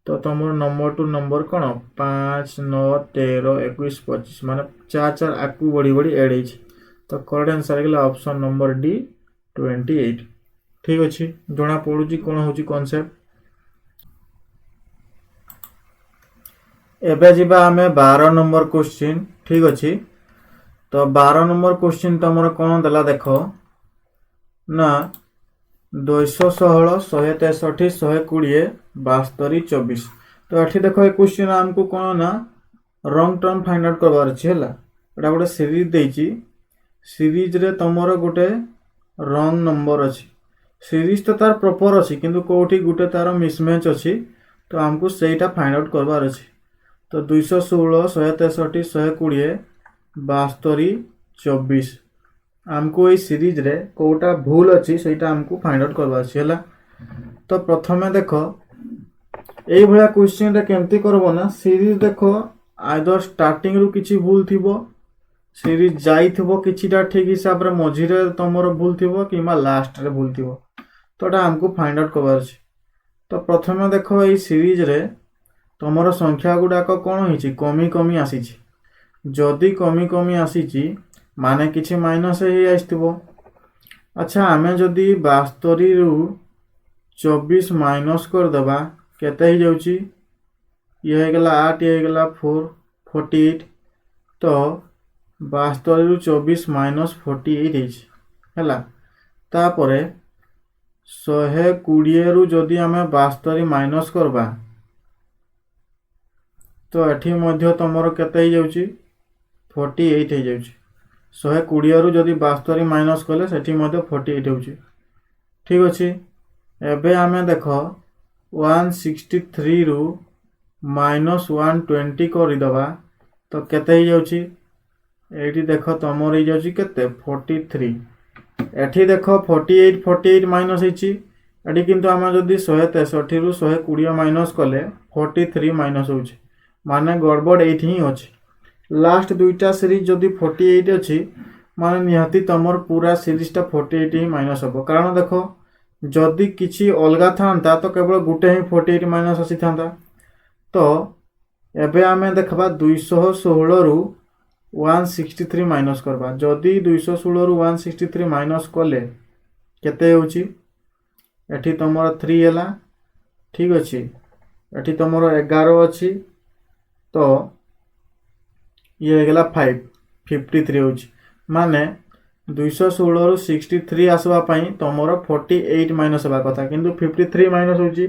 तो तमर नंबर टू नंबर कोन 5 9 13 21 25 माने 4 4 आकु बढ़ी ऐड हिच तो करेक्ट आंसर गेला ऑप्शन नंबर डी 28 ठीक अछि जणा पडुची कोन होची कांसेप्ट एबे जिबा हमें 12 नंबर क्वेश्चन ठीक अछि तो 12 नंबर क्वेश्चन तमरो कोन दला देखो ना 216 163 120 72 24 तो एठी देखो ए क्वेश्चन हमको कोन ना रॉन्ग टर्म फाइंड आउट करबार अछि हला एटा गोटे सीरीज देछि सीरीज रे तमरो गोटे रॉन्ग नंबर अछि सीरीज तो तार प्रॉपर अछि किंतु कोठी गोटे तार मिसमैच अछि तो हमको सेटा फाइंड आउट करबार अछि तो 216 163 120 72 24 आमको ये सीरीज रे कोटा भूल अच्छी सेटा हमको फाइंड आउट करवा अछि हला। तो प्रथमे देखो एई भलिया क्वेश्चन रे केमती करबो ना सीरीज देखो आइदर स्टार्टिंग रु किछि भूल थिबो सीरीज जाइथिबो किछिटा ठीक हिसाब रे मझिरे तमरो भूल थिबो किमा लास्ट रे भूल थिबो तोटा हमको फाइंड आउट करवा अछि। तो प्रथमे देखो एई सीरीज रे तमरो संख्या गुडाक कोन हिची कमी कमी आसीची जदि कमी कमी आसीची माने किछि माइनस हे आइथिबो। अच्छा आमे जदि 72 रु 24 माइनस कर दबा केते ही जाउची ये हे गेला 8 ये हे गेला 4 48 तो 72 रु 24 माइनस 48 हिची हला। तापरे 120 रु जदि आमे 72 माइनस करबा तो एठी मध्य तमरो केते ही जाउची 48 हे जाउची 120 रु जदि 72 माइनस कले सेठी मध्य 48 होउची ठीक अछि। एबे आमे देखो 163 रु माइनस 120 करि दबा तो केते ही जाउची एठी देखो तमरो ही जाउची केते 43 एठी देखो 48 48 माइनस हिची एठी किंतु आमे जदि 163 रु 120 माइनस कले 43 माइनस होउची माने गड़बड़ एठी ही अछि। लास्ट दुईटा सीरीज जदि 48 अछि माने निहाती तमर पूरा सीरीज टा 48 ही माइनस हो कारण देखो जदि किछि अलगा थांता तो केवल गुटे ही 48 माइनस आसी थांता। तो एबे आमे देखबा 216 रु 163 माइनस करबा जदि 216 रु 163 माइनस कले केते होउची एठी तमर 3 हैला ठीक अछि एठी तमर 11 अछि तो ये गला 53 होची माने 216 रु 63 आसवा पई तमरो 48 माइनस होबा कथा किंतु 53 माइनस होची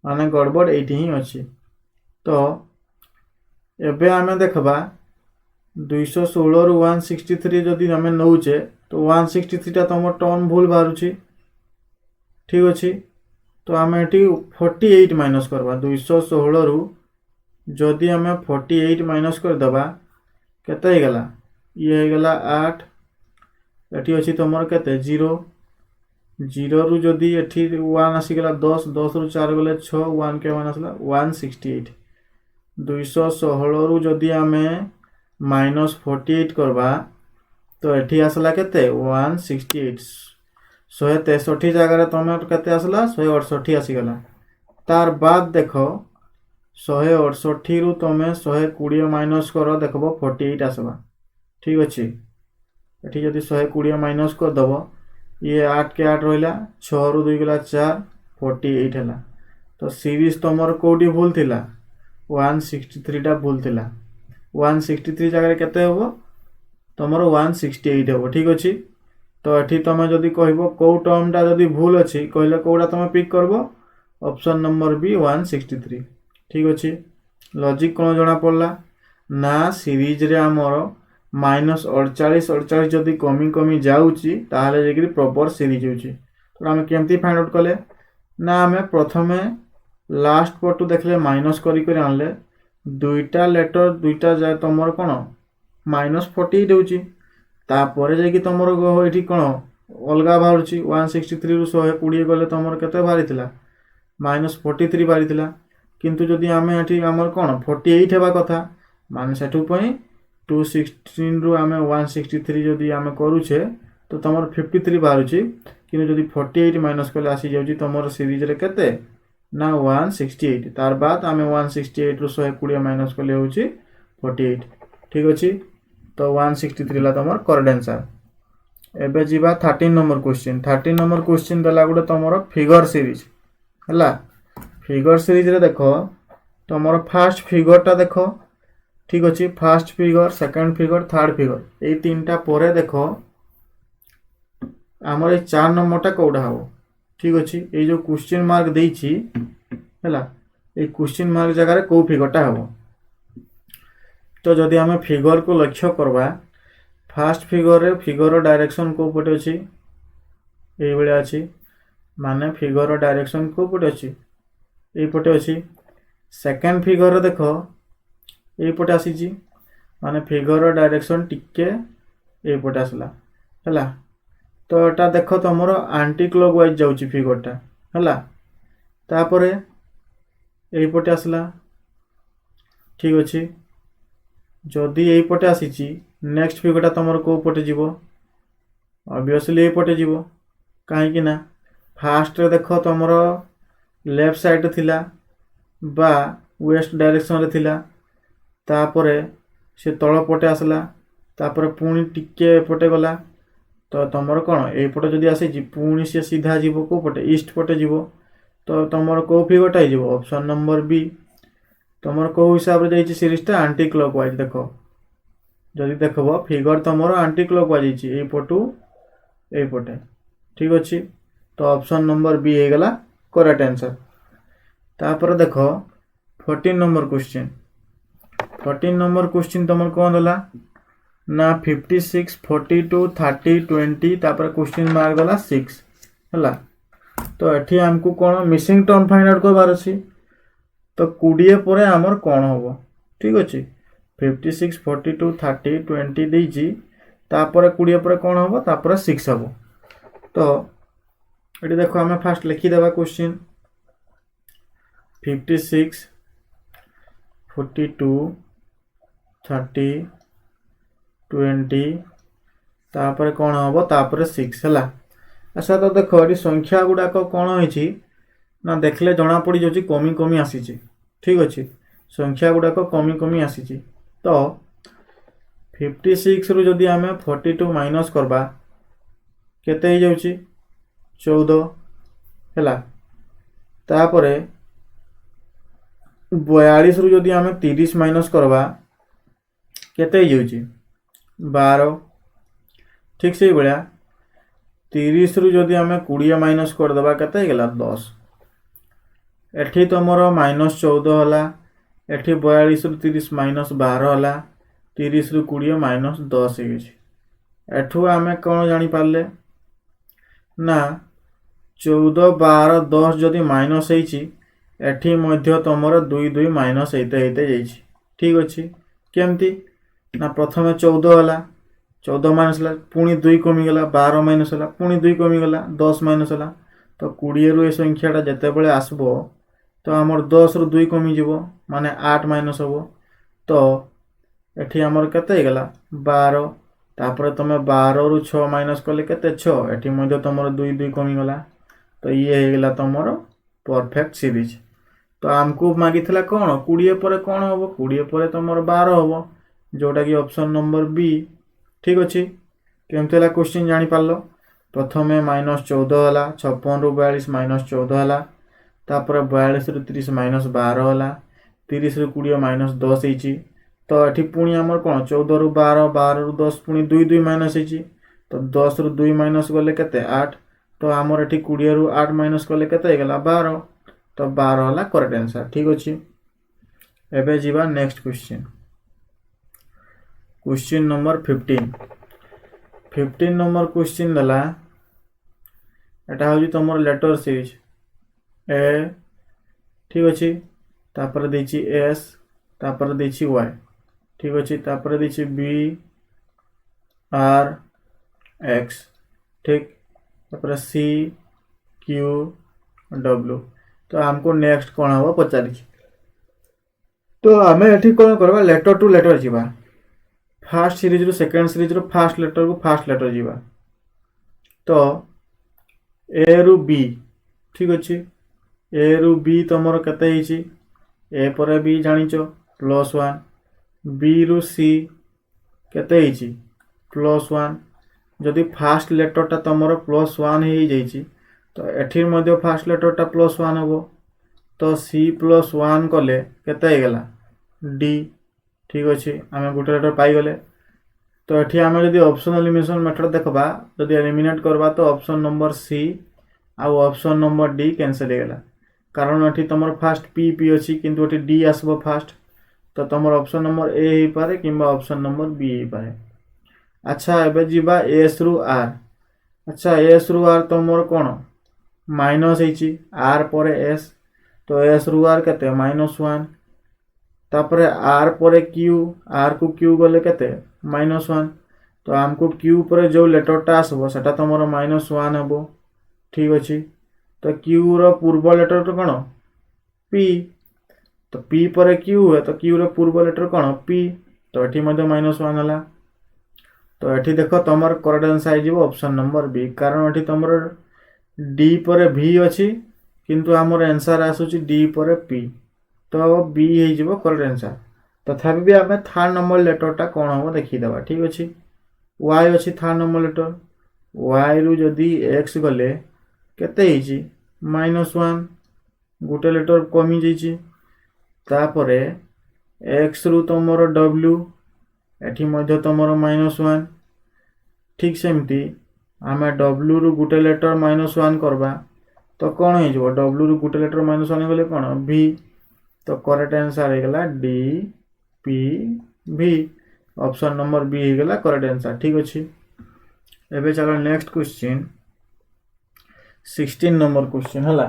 माने गड़बड़ एठी ही अछि। तो एबे आमे देखबा 216 रु 163 जदि हमें नउचे तो 163 टा तमर टर्म भूल बारुची ठीक अछि। तो आमे एठी 48 माइनस करबा 216 रु जदि हमें 48 माइनस कर दबा केते हे गला ये हे गला 8 एठी अछि तमर केते 0 0 रु जदि एठी 1 आसी गला 10 10 रु 4 गले 6 1 के 1 आसला 168 216 रु जदि हमें माइनस 48 करबा तो एठी आसला केते 168 163 जगह तमर केते आसला 168 आसी गला। तार बाद देखो 168 रु तमे 120 माइनस करो देखबो 48 आसबा ठीक अछि एठी जदि 120 माइनस कर दबो ये 8 के 8 रहिला 6 रु 2 गला 4 48 हला। तो सीरीज तमर कोडी भूल थिला 163 टा भूल थिला 163 जगह केते होबो तमर 168 होबो ठीक अछि। तो एठी तमे जदि कहबो को टर्म टा जदि भूल अछि कहले कोडा तमे पिक करबो ऑप्शन नंबर बी 163 ठीक अछि। लॉजिक कोन जणा पड़ला ना सीरीज रे हमरो माइनस 48 48 जदि कमी कमी जाउची ताहाले जेकि प्रॉपर सीरीज होउची। तो हम केमती फाइंड आउट कले ना हमें प्रथमे लास्ट पटु देखले माइनस करी करी आनले दुईटा लेटर दुईटा जाय तमर कोन माइनस 48 होउची तापरे जेकि तमर गो एठी कोन अलगा बाहरची 163 रु 120 गले तमर केते बारिथिला माइनस 43 बारिथिला किंतु जदि आमे एठी हमर कोन 48 हेबा कथा माने सेठु पई 216 रु आमे 163 जदि आमे करूछे तो तमर 53 बाहरची किंतु जदि 48 माइनस कले आसी जाउची तमर सीरीज रे केते ना 168 तार बाद आमे 168 रु 120 माइनस कले होउची 48 ठीक अछि। तो 163 ला तमर करेक्ट आंसर। एबे जीवा 13 नंबर क्वेश्चन 13 नंबर क्वेश्चन दला गुडे तमर फिगर सीरीज हला फिगर सीरीज रे देखो तमर फर्स्ट फिगर टा देखो ठीक अछि first figure second figure third figure A तीनटा परे देखो हमर 4 नंबर टा कोडा हो ठीक अछि। ए जो क्वेश्चन मार्क देइछि हला ए क्वेश्चन मार्क जगह रे को फिगर टा हो तो जदि हमें फिगर को लक्ष्य करबा फर्स्ट फिगर रे फिगर डायरेक्शन को पटे अछि ए बेले अछि माने फिगर डायरेक्शन को पटे अछि ए पटे अछि। सेकंड फिगर रे देखो ए पटे आसी जी माने फिगर डायरेक्शन टिके ए पटे आसला है तो एटा देख तुम आंटी क्लॉकवाइज जाऊँगी फिगरटा है तापर यहीपटे आसला ठीक अच्छे जदि यहीपटे आसी नेक्स्ट फिगरटा तुम कौ पटे जीव ऑब्वियसली यहीपटे जीव कहीं ना फास्ट देख तुम लेफ्ट साइड थिला बा वेस्ट डायरेक्शन रे थिला तापर से तल पटे आसला तापर पुणी टिके एपटे गला तो तुम कौन यपटे जदि आसी पुणी सी सीधा जीव कौ पटे ईस्ट पटे जीव तो तुम कौ फिगरटा हो ऑप्शन नंबर बी तुम कौ हिसाब से जाइए सीरीजटा आंटी क्लॉकवाइज देख जदि देखब फिगर तुम आंटी क्लॉकवाइज यपटू यपटे ठीक अच्छे तो ऑप्शन नंबर बी हो गला करेक्ट आंसर तापर देख 14 नंबर क्वेश्चन 14 नंबर क्वेश्चन तुम कौन देला ना 56 42 30 20 तापर क्वेश्चन मार्क गला 6 है तो ये आमको कौन मिसिंग टर्म फाइंड आउट करबार अछि तो 20 पर आमर कौन हम ठीक अच्छे 56 42 30 20 देजी तापर 20 पर कौन हम तापर 6 हम तो ये देख आम फास्ट लिखिदेवा क्वेश्चन 56 42 30 20 तापर कौन हम तापर 6 है अच्छा तो देख ये संख्या गुड़ाक कौन होती ना देखले जना पड़ जाऊँ कमी कमी आसी ठीक अच्छे संख्या गुड़ाक कमी कमी आसी तो 56 रु जदि आम 42 माइनस करबा केते हो जाउची 14 है तापर 42 रु जदि आम 30 माइनस करबा केते हो जाउची 12 ठीक से भाया 30 रु जदि आम 20 माइनस करदेबा केते गला 10 एठी तुमर माइनस 14 है एठी 42 रु 30 माइनस 12 है 30 रु 20 माइनस 10 हो एठू आम कौन जापारे ना 14 12 10 जदि माइनस एठी मध्य तुमर 2 2 माइनस होते ठीक अच्छे केमती ना प्रथम 14 है 14 माइनस है पुणी 2 कमीगला 12 माइनस है पुणी 2 कमीगला 10 माइनस है तो 20 रु संख्याटा जिते बड़े आसब तो आमर 10 रु 2 कमीज माने 8 माइनस हम तो एठी आमर केते गला 12 तापर तुम 12 रु 6 माइनस कले केते 6 एठी मध्य तुमर 2 2 कमीगला तो ये हो गला तुमर परफेक्ट सीरीज तो आमको मागी कौन 20 पर कौन हम 20 पर तुम 12 हम जोटा कि ऑप्शन नंबर बी ठीक अच्छे केमती है क्वेश्चन जापार प्रथम माइनस 14 है 56 रु 42 माइनस 14 है तापर 42 रु 30 माइनस 12 है 30 रु 20 माइनस 10 होती तो ये पुणी आमर कौन 14 रु 12 12 रु 10 पुणी 2 2 माइनस होती तो 10 रु 2 माइनस गले केते 8 तो आमर ये 20 रु 8 माइनस कले केते गला 12 तो 12 है करेक्ट आंसर ठीक अच्छे एबे जीवा next question question number 15 number question देला एटा हूँ तुम लेटर सीरीज ए ठीक अच्छे तापर देछि एस तापर देछि वाई ठीक अच्छे तापर देछि बी आर एक्स ठीक तापर सी क्यू डब्ल्यू तो हमको नेक्स्ट कौन हम पचारि तो आम ये कौन करवा लेटर टू लेटर जीवा फास्ट सीरीज रु सेकेंड सीरीज रु फास्ट लेटर को फास्ट लेटर जीवा तो ए रु बी ठीक अच्छे ए रु बी तुमर केते हिची ए पर बी जानिच +1 बी रु सी केते हिची +1 जदि फास्ट लेटरटा तुमर +1 हो जाइए तो एठी मध्य फास्ट लेटरटा +1 हम तो सी +1 कले केते गला डी ठीक अच्छे आम गोटे लेटर पाईगले तो ये आम जब ऑप्शन एलिमिनेशन मेथड देखा जब एलिमिनेट करवा तो ऑप्शन नंबर सी आउ ऑप्शन नंबर डी कैंसल हो गला कारण ये तुम फास्ट पी पी अच्छी किंतु ये डी आसब फास्ट तो तुम ऑप्शन नंबर ए हो पारे कि ऑप्शन नंबर बी हो पारे अच्छा एबे जीवा एस रु आर अच्छा एस रु आर तुम कौन माइनस होती आर पर एस तो एस रु आर केते -1 तापर आर पर क्यू आर को क्यू गले केते -1 तो आमको क्यू पर जो लेटरटा आसब सेटा तुमर -1 हम ठीक अच्छे। तो क्यू रो पूर्व लेटर तो कौन पी, तो पी पर क्यू है तो क्यू रो पूर्व लेटर कौन पी, तो ये -1 है। तो ये देख तुम करेक्ट आंसर हो ऑप्शन नंबर बी, कारण ये तुम डी पर भी अच्छी किंतु आमर आंसर आसूची डी पर पी, तो बी हो करेक्ट आंसर। तथापि भी आम थर्ड नंबर लेटरटा कौन हम देखीदे ठीक अच्छे। वाई अच्छी थर्ड नंबर लेटर, वाई रु जदि एक्स गले केते -1 गोटे लेटर कमी जाइए। तापर एक्स रु तुमर डब्ल्यू एठी तुम -1 ठीक सेमती आम डब्ल्यू रु गोटे लेटर -1 करवा तो कौन हो डब्ल्यू रु गोटे लेटर -1 गले कौन भी, तो करेक्ट आंसर होगा डी पी भी, ऑप्शन नंबर बी होगा करेक्ट आंसर ठीक अच्छे। एबे चलो नेक्स्ट क्वेश्चन 16 नंबर क्वेश्चन है।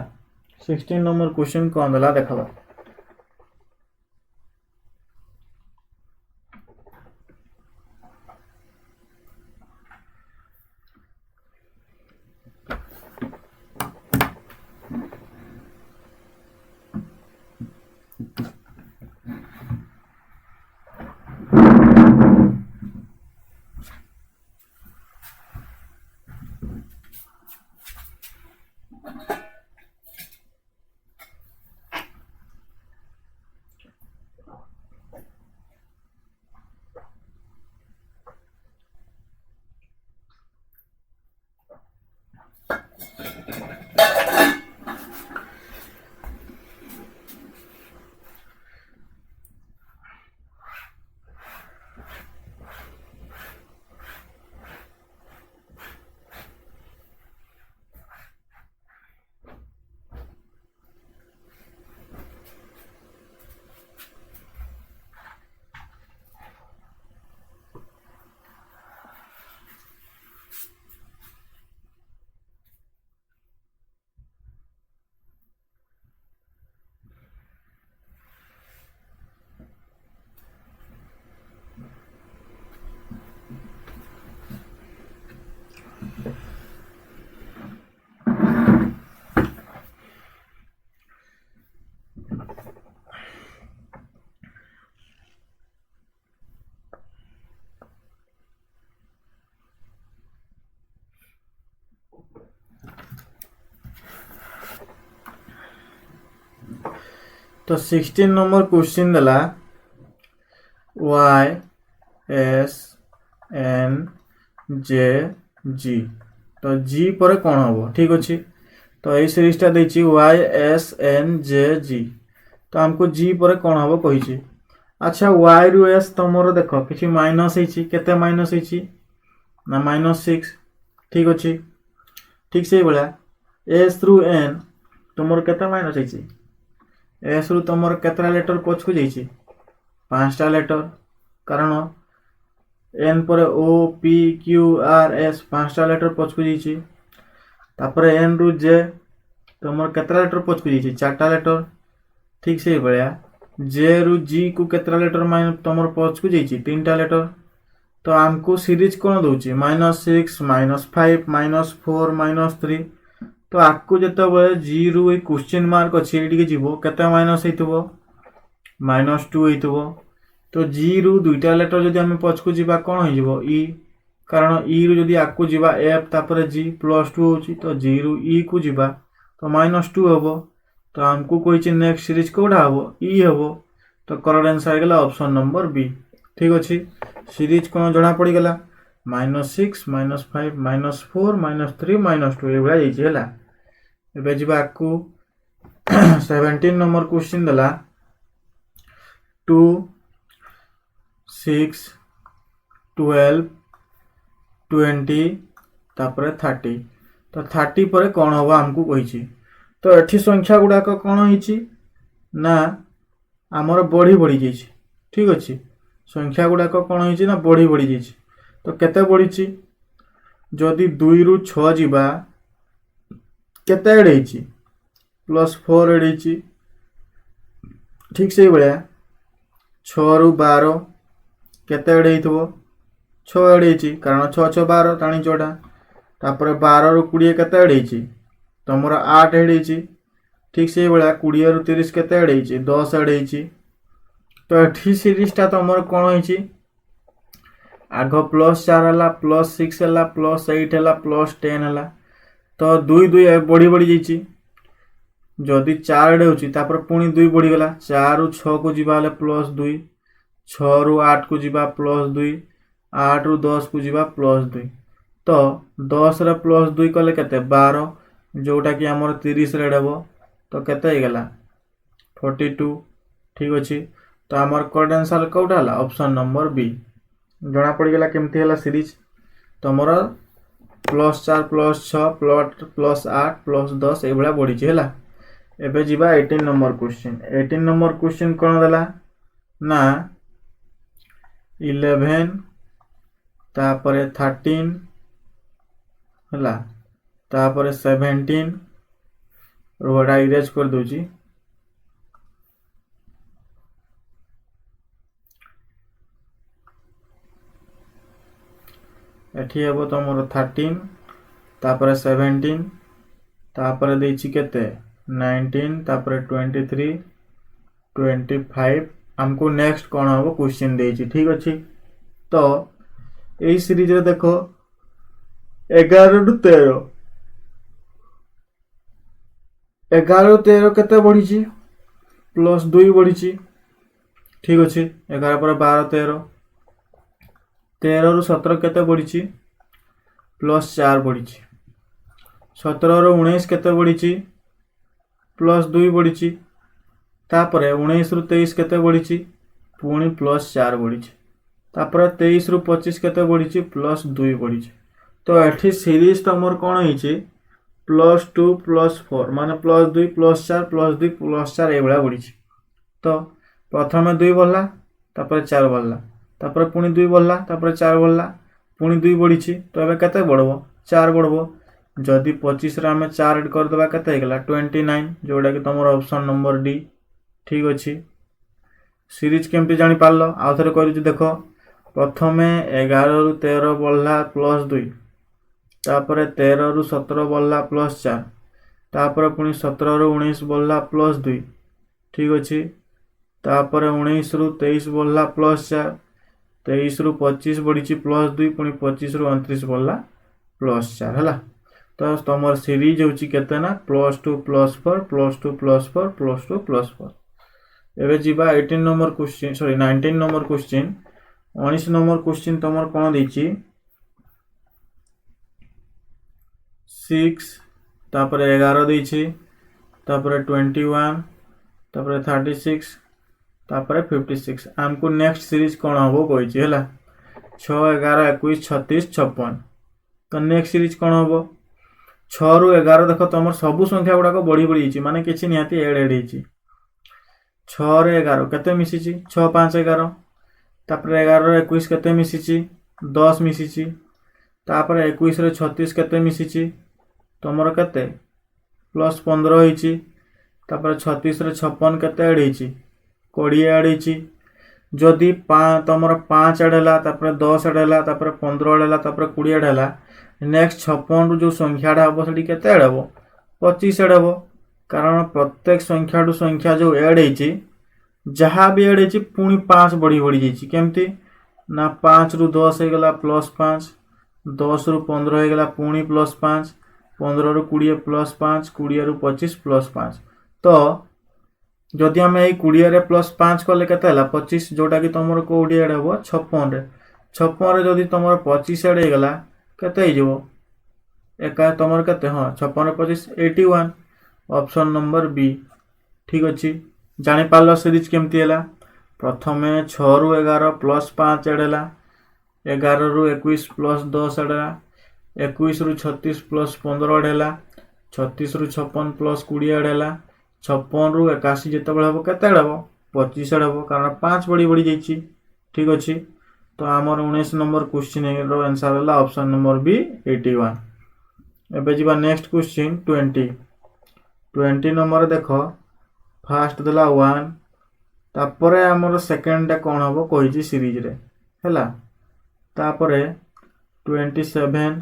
16 नंबर क्वेश्चन कौन देला देखा। तो 16 नंबर क्वेश्चन देला वाई एस एन जे जी, तो जी पर कौन हम ठीक अच्छे। तो ये सीरीजटा देती वाई एस एन जे जी, तो हमको जी पर कौन हम कही। अच्छा वाई रु एस तुम देख कि माइनस केते माइनस ना -6 ठीक अच्छे। ठीक से भाया एस रु एन तुम केते माइनस एस रु तुम केतटा लेटर पछकु जाइए 5टा लेटर, कारण एन पर O P Q R S 5टा लेटर पछकु जाइए। तापर एन रु जे तुम केतटा लेटर पछकु जाइए 4टा लेटर। ठीक से भाया जे रु जी को केतटा लेटर तुम पछकु जाइए 3टा लेटर। तो आमको सीरीज कौन दूची -6 -5 -4 -3, तो आपको जिते जी रु क्वेश्चन मार्क अच्छे ये जीव केते माइनस हो -2 हो। तो जी रु 2टा लेटर जदि आम पछकु जावा कौन हो ई, कारण ई रु जदि आकु जावा एफ तापर जी +2 होची, तो जी रु ई को जावा तो -2 हम। तो आमको कही नेक्स्ट सीरीज कौटा हम ई हम, तो करेक्ट आंसर होगा ऑप्शन नंबर बी ठीक अच्छे। सीरीज कौन जना पड़गला -6 -5 -4 -3 -2 ये भाया एबे जीवा को 17 नंबर क्वेश्चन देला 2 6 12 20 तापर 30, तो 30 पर कौन हम आमको कही। तो एठी संख्या गुड़ाक कौन होइछि ना आमर बढ़ी बढ़ी जाइए ठीक अच्छे। संख्या गुड़ाक कौन होइछि ना बढ़ी बढ़ी जाइए। तो केते बढ़ी जदि 2 रु 6 जीवा केते एड होइछि +4 एड होइछि। ठीक से भाया 6 रु 12 केते एड होइथबो 6 एड होइछि कारण 6 6 12 ताणी चोटा तापर 12 रु 20 केते एड होइछि तमर 8 एड होइछि ठीक से बळा 20 रु 30 केते एड होइछि 10 एड होइछि तो एठी सीरीज टा तमर कोन होइछि आग +4 हला +6 हला +8 हला +10 हला तो 2 2 बढ़ी बढ़ी जाइछि जदि 4 एड होछि तापर पुनी 2 बढ़ी गला 4 रु 6 को जिबा हले +2 6 रु 8 को जिबा +2 8 रु 10 को जिबा +2 तो 10 रे +2 कले केते 12 जोटा कि हमर 30 रे हेबो तो केते हे गला 42 ठीक अछि तो हमर करेक्ट आंसर कोटा हला ऑप्शन नंबर बी जणा पड़ी गला केमती हला सीरीज तमरो +4 +6 +8 +10 ए भला बढ़ी छी हला एबे जीवा 18 नंबर क्वेश्चन कोन देला ना 11 तापरे 13 हला तापरे 17 रोडा इरेज कर दोची एठी हेबो तमरो 13 तापरे 17 तापरे देछि केते 19 तापरे 23 25 हमको नेक्स्ट कोन हबो क्वेश्चन देछि ठीक अछि तो एई सीरीज रे देखो 11 रु 13 11 13 केते बढ़ी छी +2 बढ़ी छी ठीक अछि 11 पर 12 13 13 रु 17 केते बढ़ी छी +4 बढ़ी छी 17 रु 19 केते बढ़ी छी +2 बढ़ी छी तापरे 19 रु 23 केते बढ़ी छी पुणी +4 बढ़ी छी तापरे 23 रु 25 केते बढ़ी छी +2 बढ़ी छी तो एठी सीरीज तमर कोन होई छी +2 +4 माने +2 +4 +2 +4 ए बळा बढ़ी छी तो प्रथमे 2 बढ़ला तापरे 4 बढ़ला तापरे पुणी 2 बढ़ला तापरे 4 बढ़ला पुणी 2 बढ़ी छी तो एबे केते बढ़बो 4 बढ़बो जदि 25 रे हमें 4 ऐड कर देबा केते हे गेला 29 जोडा कि तमरो ऑप्शन नंबर डी ठीक अछि सीरीज केमती जानि पारलो आ थरे करिजु देखो प्रथमे 11 रु 13 बढ़ला +2 तापरे 13 रु 17 बढ़ला +4 तापरे पुणी 17 रु 19 बढ़ला +2 ठीक अछि तापरे 19 रु 23 बढ़ला +4 23 रु 25 बढ़ी छी +2 पुणी 25 रु 29 बढ़ला +4 हला तो तमर सीरीज होची केते ना +2 +4 +2 +4 +2 +4 एबे जीवा 18 number question sorry 19 number question 19 number question तमर कोन देछि 6 तापरे 11 देछि तापरे 21 तापरे 36 तापरे 56 हमको नेक्स्ट सीरीज कोन हबो कहै छी हला 6 11 21 36 56 तो नेक्स्ट सीरीज कोन हबो 6 रु 11 देखो तमर सब संख्या गुडा को बढ़ी बढ़ी छी माने किछि नियाती एड एड छी 6 रे 11 केते मिसी छी 6 5 11 तापरे 11 रे 21 केते मिसी छी 10 मिसी छी तापरे 21 रे 36 केते मिसी छी तमर केते +15 होई छी तापरे 36 रे 56 केते एड छी 20 एड छी जदि तमर 5 एड हला तापरे 10 एड हला तापरे 15 एड हला तापरे 20 एड हला नेक्स्ट 56 रु जो संख्याटा हबो सेठी केते एड हबो 25 एड हबो कारण प्रत्येक संख्या टू संख्या जो एड हेछि जहाँ भी एड हेछि पुणी 5 बढ़ी बढ़ी जाइछि केमती ना 5 रु 10 हे गला +5 10 रु 15 हे गला पुणी +5 15 रु 20 +5 20 रु 25 +5 तो जदि हमें ए 20 रे +5 कले केते हला 25 जोटा कि तमरो कोडी एड हबो 56 रे जदि तमरो 25 एड हे गला केते हे जबो एका तमरो केते हां 56 रे 25 81 ऑप्शन नंबर बी ठीक अछि जानि पालो सीरीज केमती हला प्रथमे 6 रु 11 +5 एड हला 11 रु 21 +10 एड हला 21 रु 36 +15 एड हला 36 रु 56 +20 एड हला 56 रु 81 जेते बेले हबो केते एड हबो 25 एड हबो कारण 5 बढ़ी बढ़ी जाइछि ठीक अछि तो हमर 19 नंबर क्वेश्चन रो आंसर हला ऑप्शन नंबर बी 81 एबे जीवा नेक्स्ट क्वेश्चन 20 नंबर देखो फास्ट देला 1 तापरे हमर सेकंड टा कोन हबो कहिछि सीरीज रे हला तापरे 27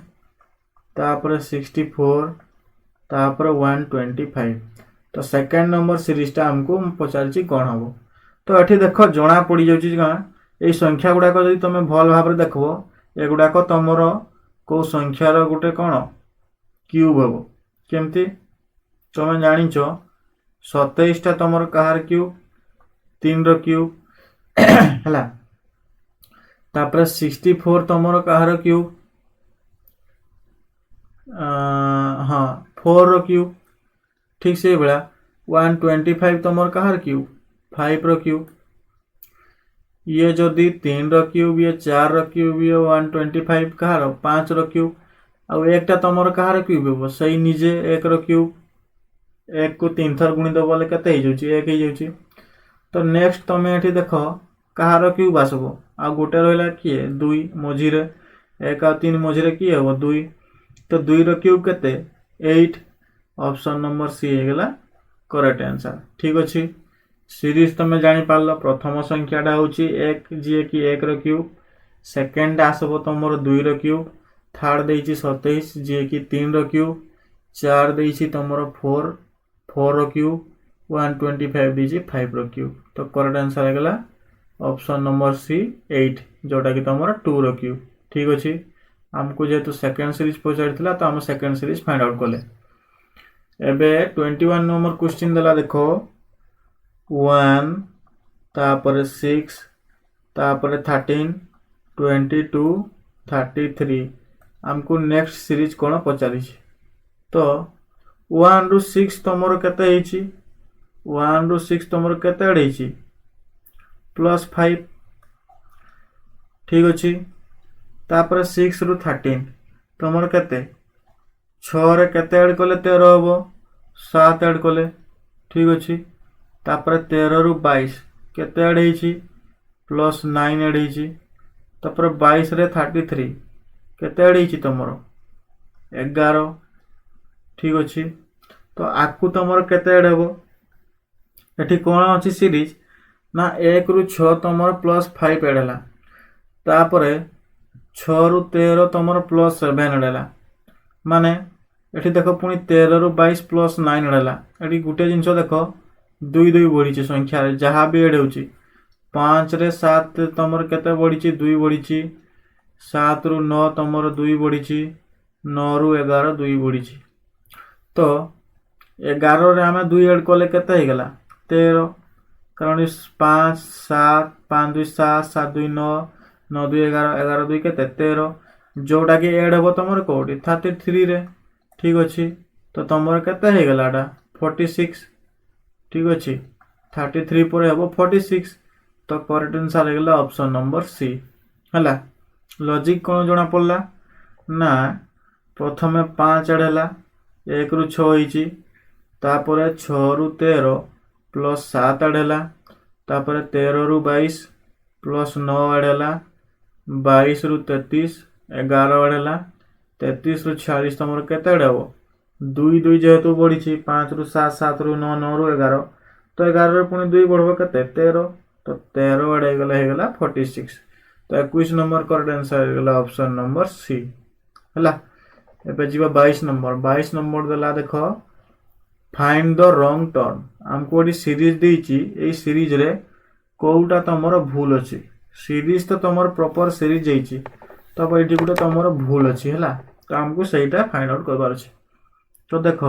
तापरे 64 तापरे 125 तो सेकेंड नंबर सीरीजटा आमको पचार कौन हम तो ये देख जना पड़ जा ये संख्या गुड़ाक जब तुम भल भाव देखो एगुड़ाक तुम कौ संख्यार गोटे कौन क्यूब हम केमती तुम जान 27टा तुम कहार क्यूब 3 क्यूब है तापर 64 तुम कहार क्यूब हाँ 4 क्यूब ठीक से भाया 125 तुम कहार क्यूब 5 क्यूब ये जदि 3 क्यूब ये 4 क्यूब ये 125 कहार 5 क्यूब आउ एकटा तुम कहार क्यूब हम से निजे 1 क्यूब 1 को 3 थर गुणी दब के 1 हो तो नेक्स्ट तुम ये देख कहार क्यूब आसब आ गोटे रहा किए 2 मझीरे 1 आ 3 मझीरे किए हम 2 तो 2 क्यूब केते 8 ऑप्शन नंबर सी होगा करेक्ट आंसर ठीक अच्छे सीरीज तुम जानी पार्ल प्रथम संख्याटा हूँ 1 जी कि 1 क्यूब सेकेंड आसब तुम 2 क्यूब थर्ड देती 27 जी कि 3 क्यूब 4 देती तुम 4 क्यूब 125 देती 5 क्यूब तो करेक्ट आंसर होगा ऑप्शन नंबर सी 8 जोटा कि तुम 2 क्यूब ठीक अच्छे आमको जेहेतु सेकेंड सीरीज पचार तो आम सेकेंड सीरीज फाइंड आउट कले एबे 21 नंबर क्वेश्चन देला देखो 1 तापर 6 तापर 13 22 33 आमको नेक्स्ट सीरीज कौन पचारि तो 1 रु 6 तुम केते 1 रु 6 तुम केते +5 ठीक अच्छे तापर 6 रु 13 तुम केते 6 रे केते ऐड कले 13 हम 7 ऐड कले ठीक अच्छे तापर 13 रु 22 केते ऐड होइछि +9 ऐड होइछि तापर 22 रे 33 केते ऐड होइछि तुमरो 11 ठीक अच्छे तो आकु तुमरो केते ऐड हेबो एठी कोन अछि सीरीज ना 1 रु 6 तुमरो +5 ऐड हला तापर 6 रु 13 तुमरो +7 ऐड हला माने एठी देखो पुनी 13 रु 22 +9 ऐड हला एठी गुटे जिंस देखो 2 बढ़ी संख्या जहाँ भी एड हो 5 रे 7 तुम केते बढ़ी 2 बढ़ी 7 रु 9 तुम 2 बढ़ी 9 रु 11 2 बढ़ी तो 11 रे आम 2 एड कले केते हो गला 13 कारण 5 7 5 2 7 7 2 9 9 2 11 11 2 केते 13 जोटा कि एड हम तुम कौटी 33 रे ठीक अच्छे तो तुम केते हो गला 46 ठीक अच्छे 33 पर हम 46 तो करेक्ट आंसर होगा ऑप्शन नंबर सी है लॉजिक कौन जना पड़ा ना प्रथम 5 ऐड है 1 रु 6 होइछि तापर 6 रु 13 +7 ऐड है तापर 13 रु 22 +9 ऐड है 22 रु 33 11 ऐड है 33 रु 46 तुम केते ऐड हम 2 2 जेहेतु बढ़ी 5 रु 7 7 रु 9 9 रु 11 तो 11 पुणी 2 बढ़ के 13 तो 13 एड होगा 46 तो 21 नंबर करेक्ट आंसर होगा ऑप्शन नंबर सी है एबे जीवा 22 नंबर देला देख फाइंड द रॉन्ग टर्न आमको ये सीरीज देइछि ए सीरीज रे कोउटा तमरो भूल अछि सीरीज तो तमरो प्रॉपर सीरीज जाइछि तब एठी गुटे तमरो भूल अछि हैला तो हमको सेटा फाइंड आउट करबार अछि तो देख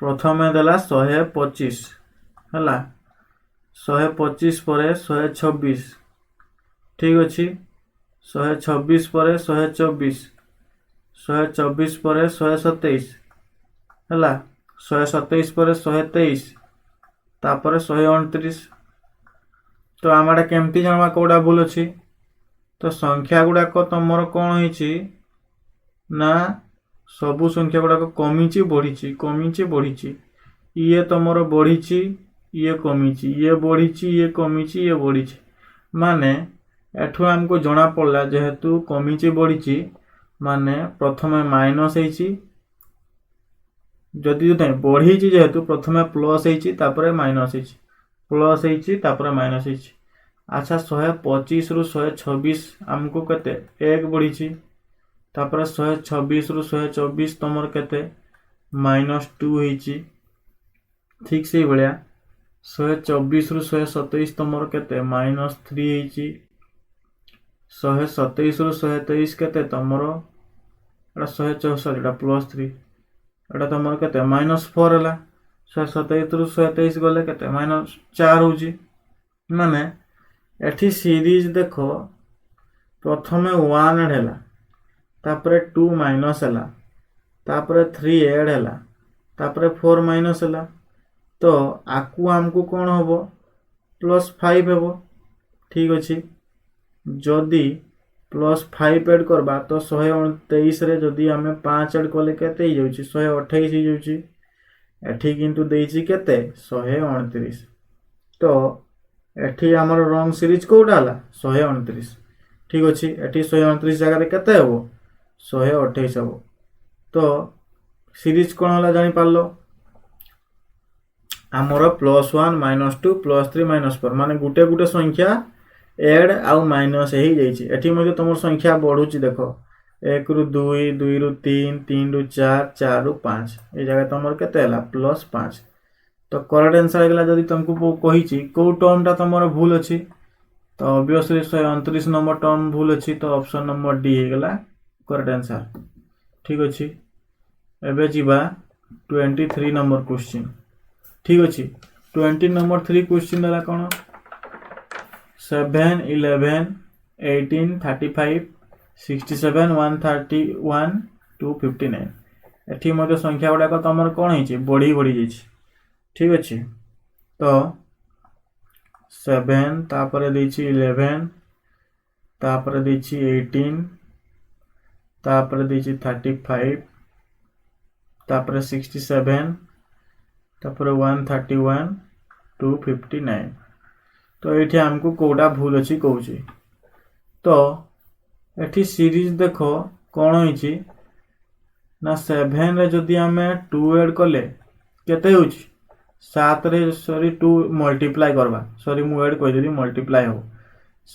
प्रथम देला 125 है 125 पर 126 ठीक अच्छे 126 पर 124 124 पर 127 है 127 पर 123 तापर 129 तो आमटा केमती जाना कौटा भूल अच्छी तो संख्या गुड़ाक तुमर कौन होइछि ना सबु संख्या गुड़ाक कमी बढ़ी ये तुमर बढ़ी ये कमी ये बढ़ी ये कमी ये बढ़ी माने एठू आमको जना पड़ला जेहेतु कमी बढ़ी माने प्रथम माइनस जदि बढ़ी जेहेतु प्रथम प्लस माइनस प्लस माइनस अच्छा 125 रु 126 आमको केते 1 बढ़ी तापर 126 रु 124 तुमर केते -2 होईची ठीक से भाया 124 रु 127 तुमर केते -3 होईची 127 रु 123 केते तुमर एटा 164 एटा +3 एटा तुमर केते -4 हला 127 रु 123 गले केते -4 होची माने एठी सीरीज देखो प्रथमे 1 ऐड हला तापरे 2 माइनस हला तापरे 3 ऐड हला तापरे 4 माइनस हला तो आकु आमको कौन होबो +5 हेबो ठीक अछि जदि +5 ऐड करबा तो 129 रे जदि आमे 5 ऐड कले केते ही जाउची 128 ही जाउची एठी किंतु देइची केते 129 तो एठी हमर रॉन्ग सीरीज कोडा हला 129 ठीक अछि एठी 129 जगह रे केते हेबो 128 हेबो तो सीरीज कोन हला जानि पारलो हमर +1 -2 +3 -4 माने गुटे गुटे संख्या ऐड आउ माइनस ही जाइछि एठी मध्ये तमर संख्या बढ़ुछि देखो 1 रु 2 2 रु 3 3 रु 4 4 रु 5 ए जगह तमर केते हला +5 तो करेक्ट आंसर आगला जदि तुमको कहिछि को टर्म टा तमर भूल अछि तो ऑब्वियसली 129 नंबर टर्म भूल अछि तो ऑप्शन नंबर डी हेगला करेक्ट आंसर ठीक अछि एबे जिबा 23 नंबर क्वेश्चन ठीक अछि 20 नंबर 3 क्वेश्चन दला कोन 7 11 18 35 67 131 259 एठी मध्ये संख्या गुडा को तमर कोन हिछि बढ़ी बढ़ी जाइछि ठीक अछि तो 7 तापरे देछि 11 तापरे देछि 18 तापरे देछि 35 तापरे 67 तापरे 131 259 तो एठी हमको कोडा भूल अछि कहूछि तो एठी सीरीज देखो कोन होइछि ना 7 रे जदि हमें 2 ऐड कले केते होछि 7 रे सॉरी 2 मल्टीप्लाई करबा सॉरी मु ऐड कहि देली मल्टीप्लाई हो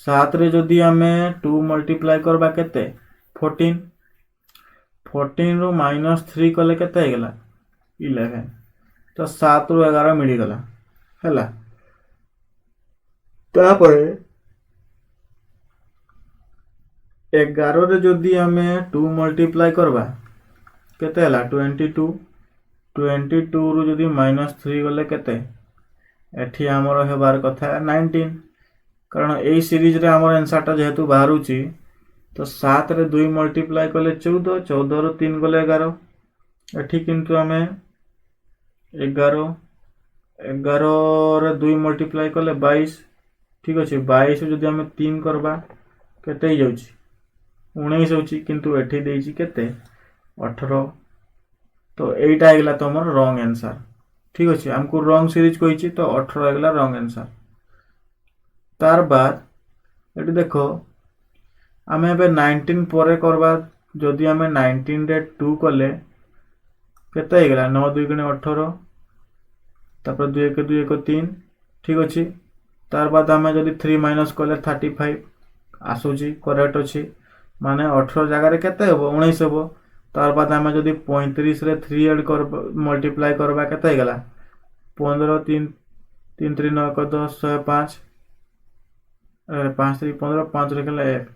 7 रे जदि हमें 2 मल्टीप्लाई करबा केते 14 14 रो -3 कले केते हे गेला 11 तो 7 रो 11 मिली गला हैला तापरे 11 रे जदि हमें 2 मल्टीप्लाई करबा केते हला 22 22 रु जदि -3 गले केते एठी हमर हेबार कथा 19 कारण ए सीरीज रे हमर आंसर ता जेहेतु बाहरुची तो 7 रे 2 मल्टीप्लाई कले 14 14 रु 3 गले 11 एठी किंतु हमें 11 रे 2 मल्टीप्लाई कले 22 ठीक अछि 22 जदि हमें 3 करबा केते ही जाउची 19 होची किंतु एठी देइची केते 18 तो एटा आगला तमर रॉन्ग आंसर ठीक अछि हमको रॉन्ग सीरीज कहिछि तो 18 आगला रॉन्ग आंसर तार बाद एटी देखो हमें बे 19 परे करबा जदि हमें 19 रे 2 कले केते आगला 9 2 गुणे 18 तापर 2 1 2 1 3 ठीक अछि तार बाद हमें जदि 3 माइनस कले 35 आसुची करेक्ट अछि माने 18 जगह रे केते हेबो 19 हेबो तार बाद हमें जदि 35 रे 3 ऐड कर मल्टीप्लाई करबा केते हे गेला 15 3 3 3 9 1 10 105 5 3 15 5 रे गेला 1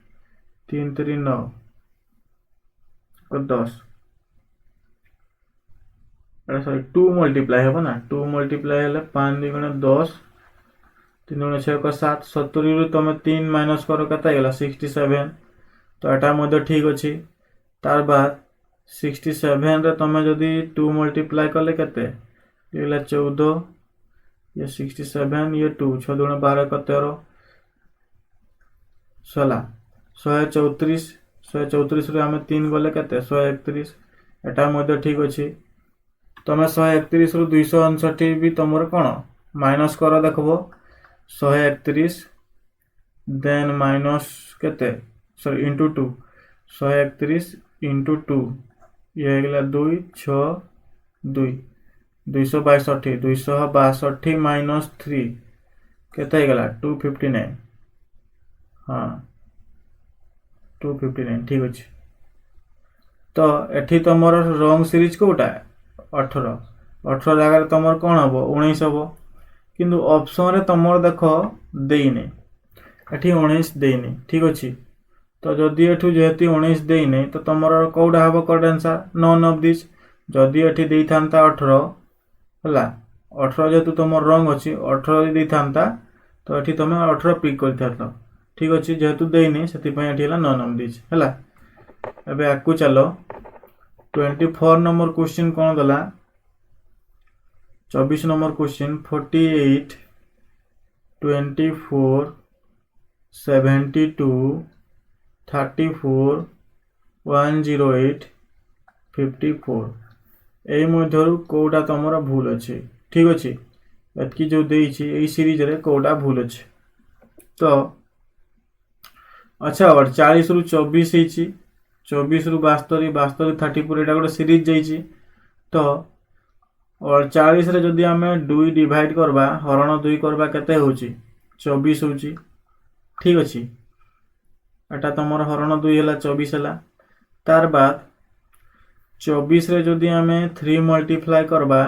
3 3 9 10 अरे सॉरी 2 मल्टीप्लाई हेबो ना 2 मल्टीप्लाई हेले 5 2 गुणे 10 3 गुणे 6 को 7 70 रु तमे 3 माइनस करो केते गेला 67 तो एटा मध्ये ठीक अछि तार बाद 67 रे तमे जदि 2 मल्टीप्लाई करले केते गेला 14 ये 67 ये 2 6 दुणे 12 को 13 16 134 रे हमें 3 गले केते 131 एटा मध्ये ठीक अछि तमे 131 रु 259 भी तमर कोन माइनस करो देखबो 131 देन माइनस केते सॉरी इनटू 2 131 इनटू 2 ये गेला 2 6 2 262 262 माइनस 3 केते गेला 259 हाँ 259 ठीक अच्छे। तो एठी तुम रंग सीरीज कोटा 18 18 जगह तुम कौन हम 19 हम किंतु ऑप्शन रे तुम देख देने एठी 19 देने ठीक अच्छे। तो जदि एठू जेहेतु 19 देने तो तुम कौटा हम correct answer none of this. जदि एठी दे था 18 है 18 जेहेतु तुम रंग अच्छी 18 दे था तो ये तुम 18 पिक कर ठीक अच्छे। जेहेतु देनी से नन ऑफ दिस है। एबे आकु चलो 24 नंबर क्वेश्चन कौन दला 24 नंबर क्वेश्चन 48 24 72 34 108 54 यही मध्यरु कोटा तुमर भूल अच्छे ठीक अच्छे। एतकी जो देइछि एई सीरीज रे कोटा भूल अच्छे। तो अच्छा 40 रु 24 ହେଇଛି 24 रु 72 72 34 एटा गोटे सीरीज जाइछि। तो 40 रे जदि आमे 2 डिवाइड करबा हरण 2 करबा केते होछि 24 होछि ठीक अछि। एटा तमर हरण 2 हैला 24 हैला। तार बाद 24 रे जदि आमे 3 मल्टीप्लाई करबा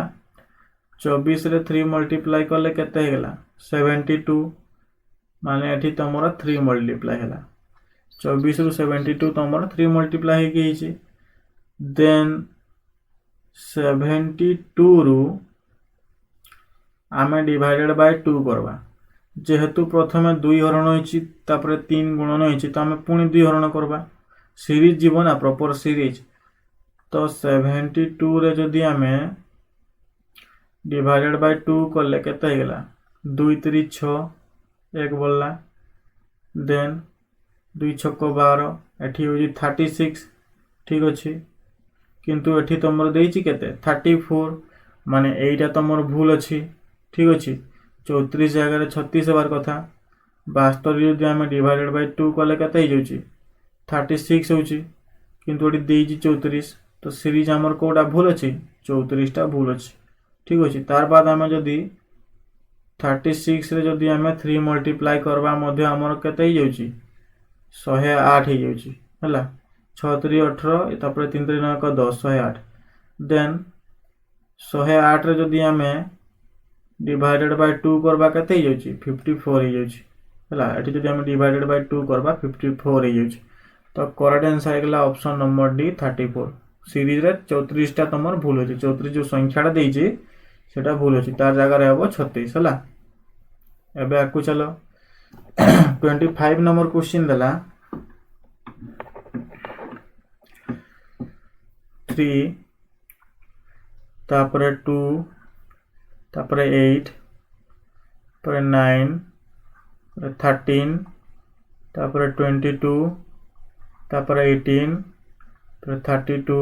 24 रे 3 मल्टीप्लाई करले केते हेला 72 माने एठी तमर 3 मल्टीप्लाई हैला 24 रु 72 तमर 3 मल्टीप्लाई हेछि। देन 72 रु आमे डिवाइडेड बाय 2 करबा जेहेतु प्रथमे 2 हरण होइछि तापरे 3 गुणन होइछि तो आमे पुनी 2 हरण करबा सीरीज जीवन ना प्रॉपर सीरीज। तो 72 रे जदि आमे डिवाइडेड बाय 2 करले केते हेला 2 3 6 एक बोलला। देन 2 6 12 एठी होजी 36 ठीक अछि। किंतु एठी तमर देइछि केते 34 माने एइटा तमर भूल अछि ठीक अछि। 34 जगह 36 हेबार कथा 72 जदि आमे डिवाइडेड बाय 2 करले केते हो जाउछि 36 होछि किंतु एठी देइछि 34 तो सीरीज हमर कोटा भूल अछि 34 टा भूल अछि ठीक अछि। तार बाद आमे जदि 36 रे जदि आमे 3 मल्टीप्लाई करबा मध्ये हमर केते हो जाउछि 108 हो जाउछि हला 6 3 18 तापर 3 3 9 10 108। देन 108 रे जदि आमे डिवाइडेड बाय 2 करबा केते हो जाउछि 54 हो जाउछि हला। एठी जदि आमे डिवाइडेड बाय 2 करबा 54 हो जाउछि। तो करेक्ट आंसर हेला ऑप्शन नंबर डी 34। सीरीज रे 34 टा तमर भूल होछि 34 जो संख्याटा देइछि सेटा भूल होछि तार जगह रे हबो 36 हला। एबे आकु चलो 25 नंबर क्वेश्चन दला 3 तापरे 2 तापरे 8 तापरे 9 13 तापरे 22 तापरे 18 तापरे 32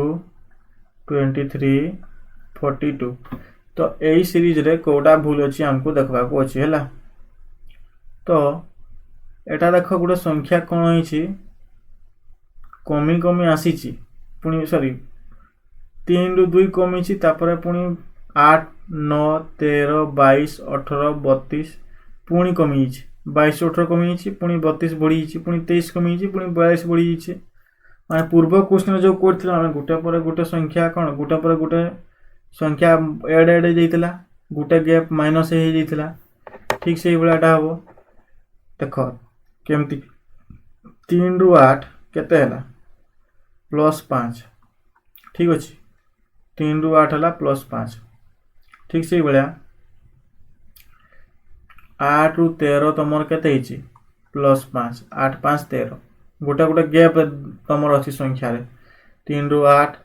23 42। तो यही सीरीज रे कोटा भूल अच्छी हमको देखा को अच्छी है। तो एटा देख गोटे संख्या कौन होइछि कमी कमी आसी पुणी सॉरी 3 रु 2 कमी तापर पुणी 8 9 13 22 18 32 पुणी कमी 22 18 कमी पुणी 32 बढ़ी पुणी 23 कमी पुणी 42 बढ़ी माने पूर्व क्वेश्चन जो करथिला हम गोटे पर गोटे संख्या कौन गोटे पर गोटे संख्या एड एड जाइतिला गोटे गैप माइनस हे जाइतिला ठीक से बळाटा हबो। देखो केमती 3 रु 8 केते हला +5 ठीक अछि 3 रु 8 हला +5 ठीक से बळा 8 रु 13 तमर केते हिची +5 8 5 13 गोटे गोटे गैप तमर अछि संख्या रे 3 रु 8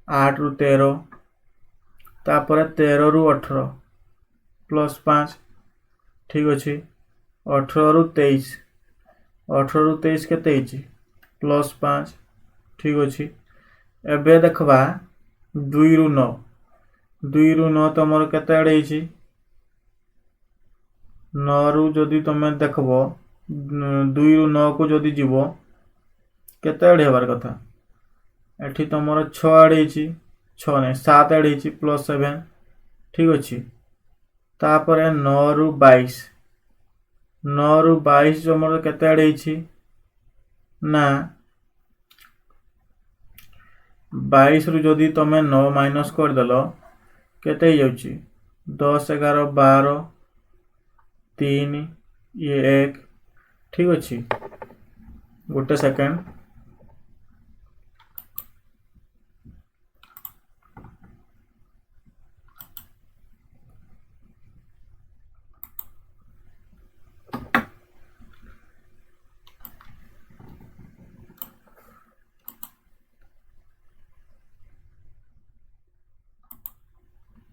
8 रु 13 तापर 13 रु 18 +5 ठीक अछि 18 रु 23 18 रु 23 केते हिची +5 ठीक अछि। एबे देखबा 2 रु 9 2 रु 9 तमर केते आडे हिची 9 रु जदि तमे देखबो 2 रु 9 को जदि जीवो केते आडे हेबार कथा एठी तमर 6 आडे हिची 6 नै 7 आडे हिची +7 ठीक अछि। तापर 9 रु 22 9 रु 22 तमर केते आडे हिची ना 22 रु जदि तुम 9 माइनस करदेल केते हो जाउची 10 11 12 3 ये 1 ठीक अच्छे गोटे सेकेंड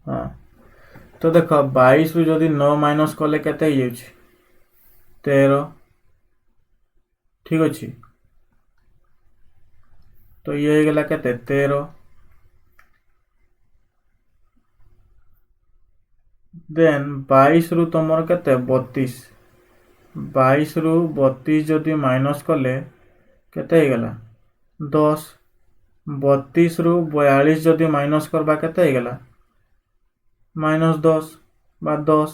हाँ तो देख 22 रु जदि 9 माइनस कले केते हो जाउची 13 ठीक अच्छे तो ये हो गला केते 13 देन 22 रु तुमर केते 32 22 रु 32 जदि माइनस कले केते हो गला 10 32 रु 42 जदि माइनस करबा केते हो गला -10 बा 10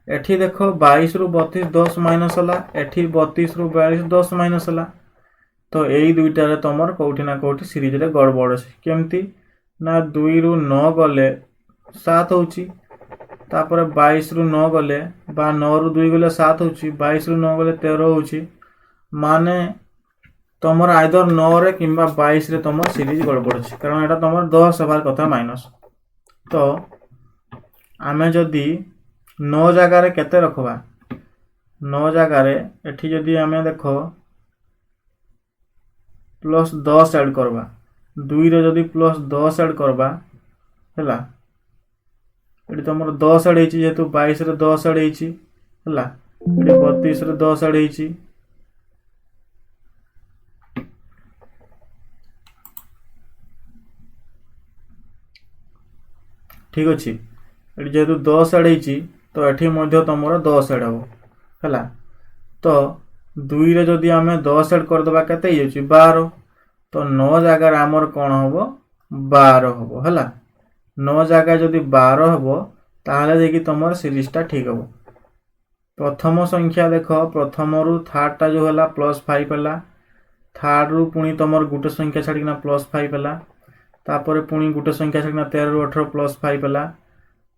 एठी देखो 22 रु 32 10 माइनस हला एठी 32 रु 42 10 माइनस हला तो एई दुईटारे तमर कोठी ना कोठी सीरीज रे गड़बड़ अछि केमती ना 2 रु 9 गले 7 होची तापर 22 रु 9 गले बा 9 रु 2 गले 7 होची 22 रु 9 गले 13 होची माने तमर आइदर 9 रे किंबा 22 रे तमर सीरीज गड़बड़ अछि कारण एटा तमर 10 हबार कथा माइनस तो आमे जदी 9 जगह रे केते रखबा 9 जगह रे एठी जदी आमे देखो प्लस 10 ऐड करबा 2 रे जदी प्लस 10 ऐड करबा हला एठी तमर 10 ऐड हेची जेतु 22 रे 10 ऐड हेची हला एठी 32 रे 10 ऐड हेची ठीक अछि एठी जेतु 10 ऐड हेची तो एठी मध्य तमर 10 ऐड हबो हला तो 2 रे जदी आमे 10 ऐड कर देबा केते हेची 12 तो 9 जगह रे हमर कोन हबो 12 हबो हला 9 जगह जदी 12 हबो ताहले देखि तमर सीरीज टा ठीक हबो प्रथम संख्या देखो प्रथम रु थर्ड टा जो हला +5 हला थर्ड रु पुनी तमर गुटे संख्या छाडिना +5 हला तापर पुनी गुटे संख्या छाडिना 13 रु 18 +5 हला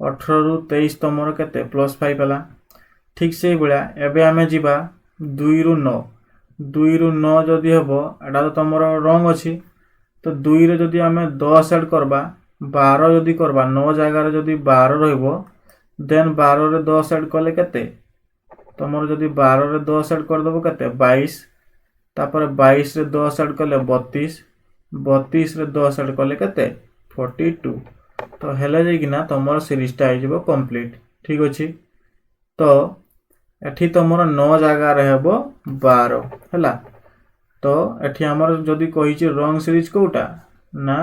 18 रु 23 तमर केते +5 हला ठीक से बळा एबे आमे जिबा 2 रु 9 2 रु 9 जदी हबो एडा तो तमर रंग अछि तो 2 रे जदी आमे 10 ऐड करबा 12 जदी करबा 9 जगह रे जदी 12 रहइबो देन 12 रे 10 ऐड करले केते तमर जदी 12 रे 10 ऐड कर देबो केते 22 तापर 22 रे 10 ऐड करले 32 32 रे 10 ऐड करले केते 42 तो हेले जे किना तमर सीरीज टा आइ जेबो कंप्लीट ठीक अछि तो एठी तमर 9 जगह रे हेबो 12 हला तो एठी हमर जदी कहिछि रंग सीरीज कोटा ना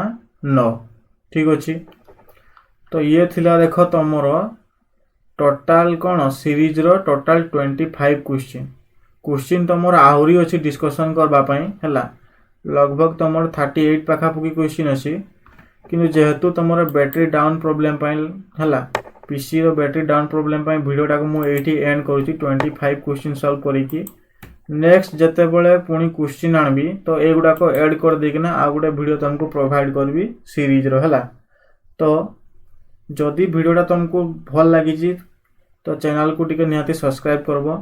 9 ठीक अछि तो ये थिला देखो तमरो टोटल कोन सीरीज रो टोटल 25 क्वेश्चन तमर आहुरी अछि डिस्कशन करबा पई हला लगभग तमर 38 पाखा पुकी क्वेश्चन अछि किनु जेहेतु तमर बैटरी डाउन प्रॉब्लम पई हला पीसी रो बैटरी डाउन प्रॉब्लम पई वीडियोटा को मु एठी एंड करूची 25 क्वेश्चन सॉल्व करिकी नेक्स्ट जते बेले पुनी क्वेश्चन आनबी तो एगुडा को ऐड कर देकिना आ गुडे वीडियो तुमको प्रोवाइड करबी सीरीज रो हला तो जदी वीडियोटा तुमको भल लागिची तो चैनल को टिके निहाती सब्सक्राइब करबो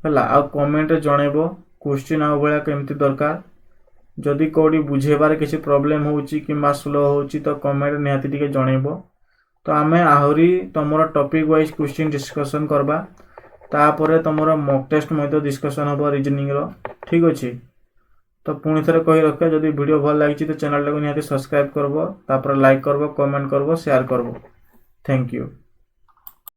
हला आ कमेंट रे जणेबो क्वेश्चन आ बळा केमती दरकार जदी कोडी बुझेबार किछि प्रॉब्लम होउची किबा स्लो होउची तो कमेंट निहाती टिके जणेबो तो आमे आहुरी तमरो टॉपिक वाइज क्वेश्चन डिस्कशन करबा तापरे तमरो मॉक टेस्ट मध्ये डिस्कशन होबो रीजनिंग रो ठीक अछि तो पुनी थरे कहि रखे जदी वीडियो भल लागिची तो चैनल को निहाती सब्सक्राइब करबो तापर लाइक करबो कमेंट करबो शेयर करबो थैंक यू।